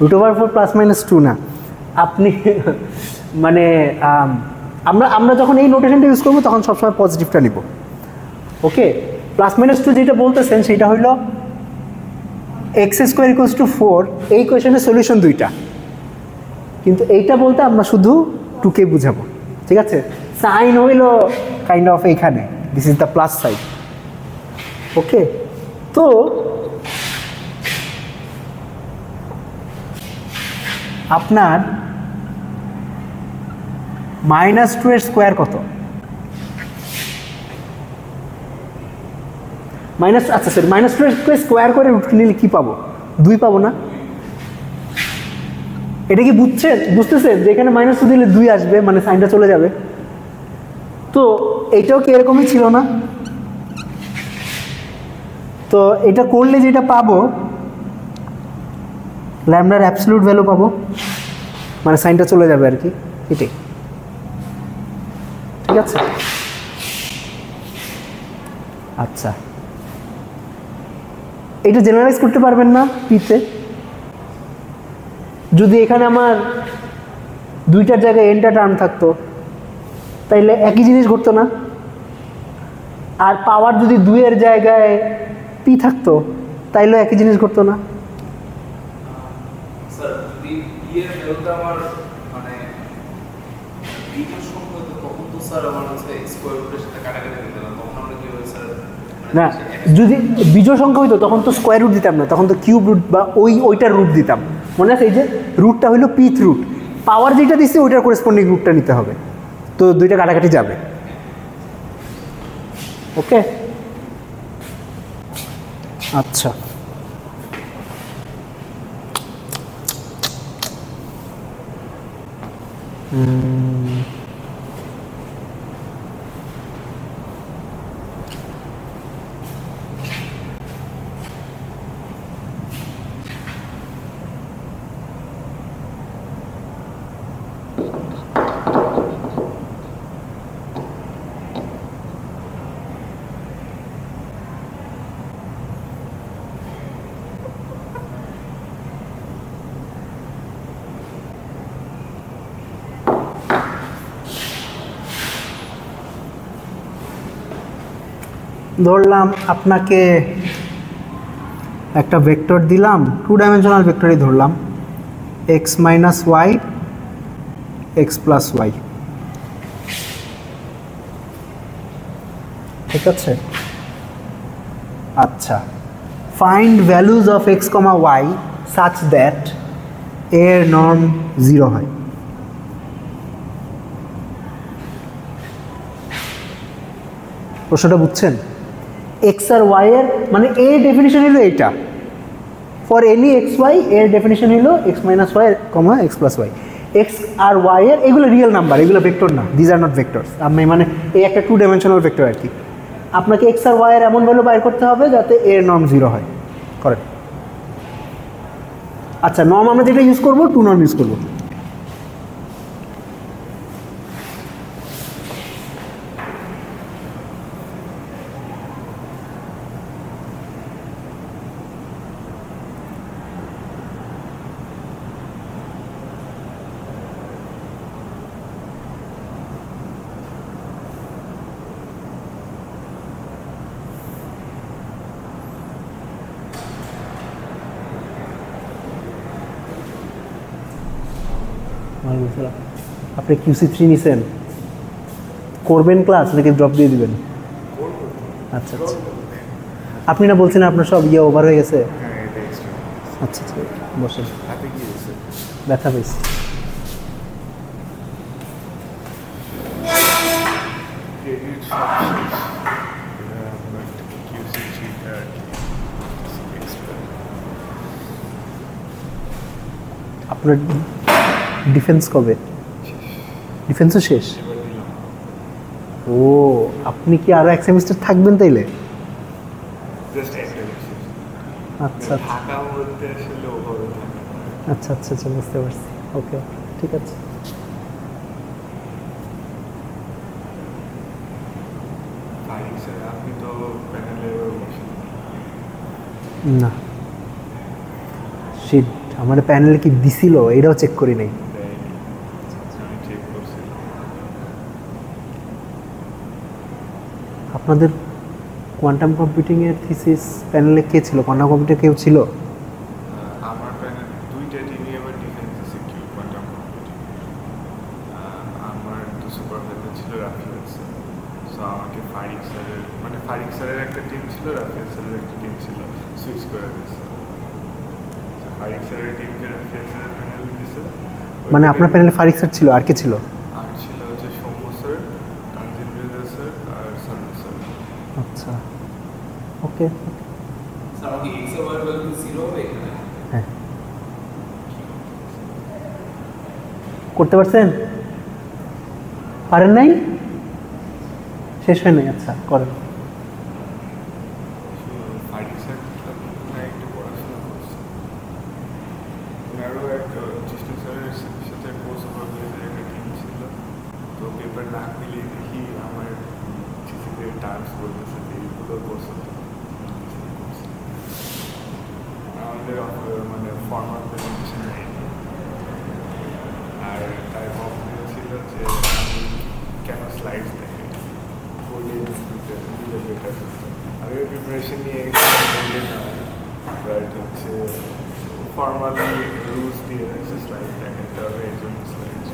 Root over 4 plus minus 2 না। আপনি মানে আমরা যখন এই নোটেশনটা ইউজ করবো তখন সবসময় পজিটিভটা নিব। ওকে, প্লাস মাইনাস 2 যেটা বলতেছেন সেটা হইল এক্স স্কোয়ার ইকুয়ালস টু 4, এই কোয়েশনের সলিউশন দুইটা, কিন্তু এইটা বলতে আমরা শুধু 2কে বুঝাবো। ঠিক আছে, সাইন হইল কাইন্ড অফ এইখানে, this is the plus side. Okay, তো আপনার -2 এর স্কোয়ার কত? আচ্ছা স্যার, -2 এর স্কোয়ার করে রুট নিলে কি পাবো? 2 পাবো না? এটা কি বুঝতেছেন যে এখানে -2 দিলে 2 আসবে, মানে সাইনটা চলে যাবে। তো এইটাও কি এরকমই ছিল না? তো এটা করলে যেটা পাবো, ল্যামডার অ্যাবসলিউট ভ্যালু পাবো, মানে সাইনটা চলে যাবে আর কি, এটাই। ঠিক আছে, আচ্ছা, এটা জেনারেলাইজ করতে পারবেন না পিতে? যদি এখানে আমার দুইটার জায়গায় এনটা টার্ম থাকতো তাইলে একই জিনিস ঘটতো না? আর পাওয়ার যদি 2 এর জায়গায় পি থাকতো তাইলে একই জিনিস ঘটতো না? স্যার যদি এর ভ্যালুটা আমার মানে বিজোড় সংখ্যা হতো তখন তো স্যার আমার হচ্ছে স্কয়ার রুটের সাথে কাটাকাটি হতো না, তখন আমরা কি হবে স্যার? না, যদি বিজোড় সংখ্যা হইতো তখন তো স্কোয়ার রুট দিতাম না, তখন তো কিউব রুট বা ওইটার রুট দিতাম। মনে আছে, এই যে রুটটা হইলো পিথ রুট, পাওয়ার যেটা দিচ্ছে ওইটার করেসপন্ডিং রুটটা নিতে হবে, তো দুইটা কাটাকাটি যাবে। ওকে, আচ্ছা, ধরলাম আপনাকে একটা ভেক্টর দিলাম, 2 ডাইমেনশনাল ভেক্টরই ধরলাম, X minus Y, X plus Y. ঠিক আছে, আচ্ছা, find values of X comma Y such that এর নর্ম 0 হয়। প্রশ্নটা বুঝছেন? এক্স আর ওয়াই এর মানে এ ডেফিনিশন হলো এইটা, ফর এনি এক্স ওয়াই এর ডেফিনিশন হলো x minus y comma x plus Y. X আর ওয়াই এর এগুলো রিয়েল নাম্বার, এগুলো ভেক্টর না, দিজ আর নট ভেক্টরস। আমি মানে এই একটা 2 ডাইমেনশনাল ভেক্টর আর কি। আপনাকে এক্স আর ওয়াই এর এমন ভ্যালু বাইর করতে হবে যাতে এর নর্ম 0 হয়। করেন। আচ্ছা, নর্ম আমরা যেটা ইউজ করবো 2 নর্ম ইউজ করবো। আপনি QC3 নিছেন, করবেন ক্লাস নাকি ড্রপ দিয়ে দিবেন? আচ্ছা আচ্ছা, আপনি না বলছেন আপনার সব ওভার হয়ে গেছে? আচ্ছা আচ্ছা, বসেন। ব্যথা পেয়েছি। QC3 আপনার ডিফেন্স কবে? ডিফেন্সও শেষ? ও, আপনি কি আরো এক সেমিস্টার থাকবেন তাইলে? আচ্ছা আচ্ছা আচ্ছা আচ্ছা, বুঝতে পারছি। ওকে, ঠিক আছে। না, শিট, আমার প্যানেলে কি দিছিল এটাও চেক করি নাই। আপনাদের কোয়ান্টাম কম্পিউটিং এর থিসিস প্যানেলে কে ছিল? কোয়ান্টাম কম্পিউটার কেউ ছিল? আমার প্যানেল দুইটা টিভি আবার ডিফেন্স সিকিউর কোয়ান্টাম কম্পিউটিং। আমার তো সুপারভাইজার ছিল রাফিয়াল স্যার। সো আমাকে ফারিক স্যারের একটা টিম ছিল, রাফিয়াল স্যারের একটা টিম ছিল, সুইচ করে দিয়েছে। ফারিক স্যারের টিমকে রাফিয়াল স্যারের প্যানেল দিয়েছে। মানে আপনার প্যানেলে ফারিক স্যার ছিল, আর কে ছিল? আর ছিল হচ্ছে সৌম্য স্যার, তানজিম রেজা স্যার আর সালমান স্যার। আচ্ছা, ওকে। স্যার আমাকে এক্স এর ওয়াই ভ্যালু 0 হবে এখানে? হ্যাঁ, করতে পারছেন? পারেন নাই? শেষ হয় নাই? আচ্ছা, করেন। ফারিক স্যার একটু পড়াশোনা করছে। ওনারও একটা জিষ্ণু স্যারের সাথে কোর্স সুপারভাইজার একটা টিম ছিল। তো পেপার না মিলিয়ে দেখি আমার থিসিসে টার্মস বলতেছে যে এইগুলো কোর্স আমাদের মানে ফর্মাল প্রেজেন্টেশন নেই। আর তার কমপ্লেন ছিল যে আমি কেন স্লাইডস দেখে বলে বেটার। আমি প্রিপারেশন নিয়ে বললে না, বাট হচ্ছে ফর্মালি রুলস দিয়ে হচ্ছে স্লাইড দেখাতে হবে, এই জন্য স্লাইডস।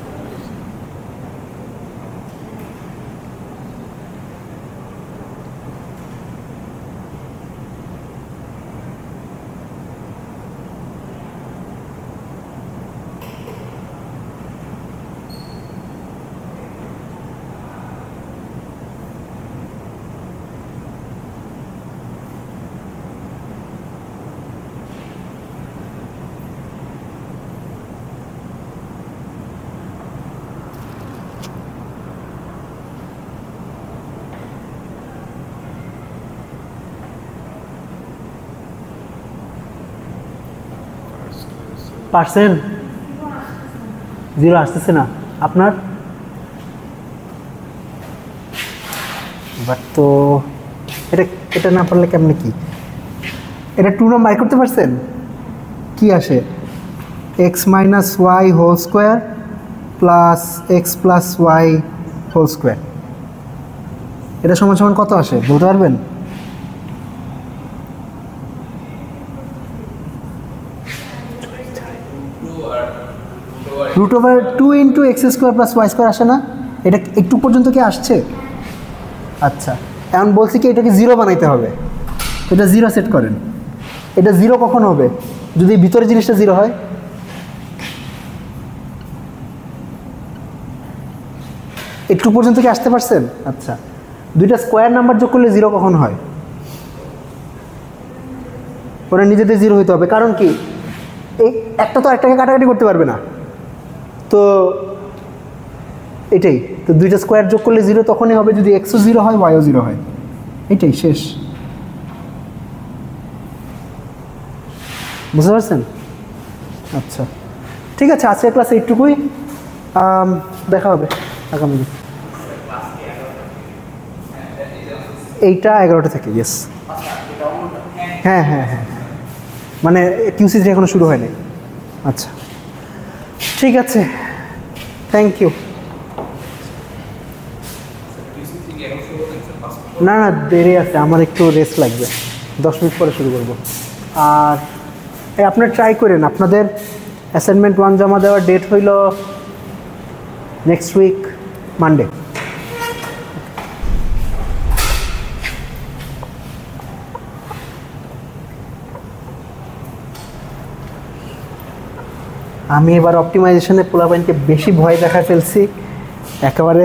পারছেন? 0 আসতেছে না আপনার? বাট তো এটা না পারলে কেমনে? কি এটা 2 নাম্বার করতে পারছেন? কি আসে? x minus Y whole square plus X plus Y whole square, এটা সমান সমান কত আসে বলতে পারবেন? √2 into X square plus Y square আসে না? এটা একটু পর্যন্ত কি আসছে? আচ্ছা, এখন বলছি কি এটাকে 0 বানাইতে হবে, তো এটা 0 সেট করেন। এটা 0 কখন হবে? যদি ভিতরে জিনিসটা 0 হয়। একটু পর্যন্ত কি আসতে পারছেন? আচ্ছা, দুইটা স্কোয়ার নাম্বার যোগ করলে 0 কখন হয়? ওরা নিজেদের 0 হইতে হবে, কারণ কি এই একটা তো একটাকে কাটাকাটি করতে পারবে না, তো এটাই তো। দুইটা স্কোয়ার যোগ করলে 0 তখনই হবে যদি এক্সও 0 হয় ওয়াইও 0 হয়। এটাই শেষ। বুঝতে পারছেন? আচ্ছা, ঠিক আছে, আজকের ক্লাস এইটুকুই। দেখা হবে আগামী দিন। এইটা 11টা থেকে, ইয়েস। হ্যাঁ হ্যাঁ হ্যাঁ, মানে QC3 এখনো শুরু হয়নি। আচ্ছা, ঠিক আছে, থ্যাংক ইউ। না না, দেরি আছে, আমার একটু রেস্ট লাগবে, 10 মিনিট পরে শুরু করব। আর আপনারা ট্রাই করেন, আপনাদের অ্যাসাইনমেন্ট 1 জমা দেওয়ার ডেট হইল নেক্সট উইক মানডে। আমি এবার অপটিমাইজেশনে পোলাপাইনকে বেশি ভয় দেখা ফেলছি, একেবারে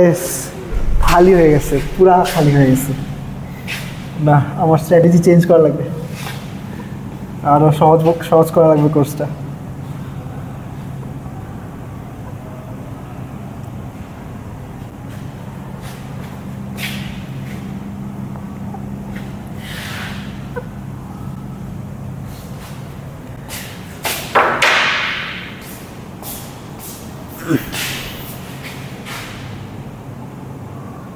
খালি হয়ে গেছে, পুরা খালি হয়ে গেছে। না, আমার স্ট্র্যাটেজি চেঞ্জ করা লাগবে, আরও সহজ করা লাগবে কোর্সটা। ওকে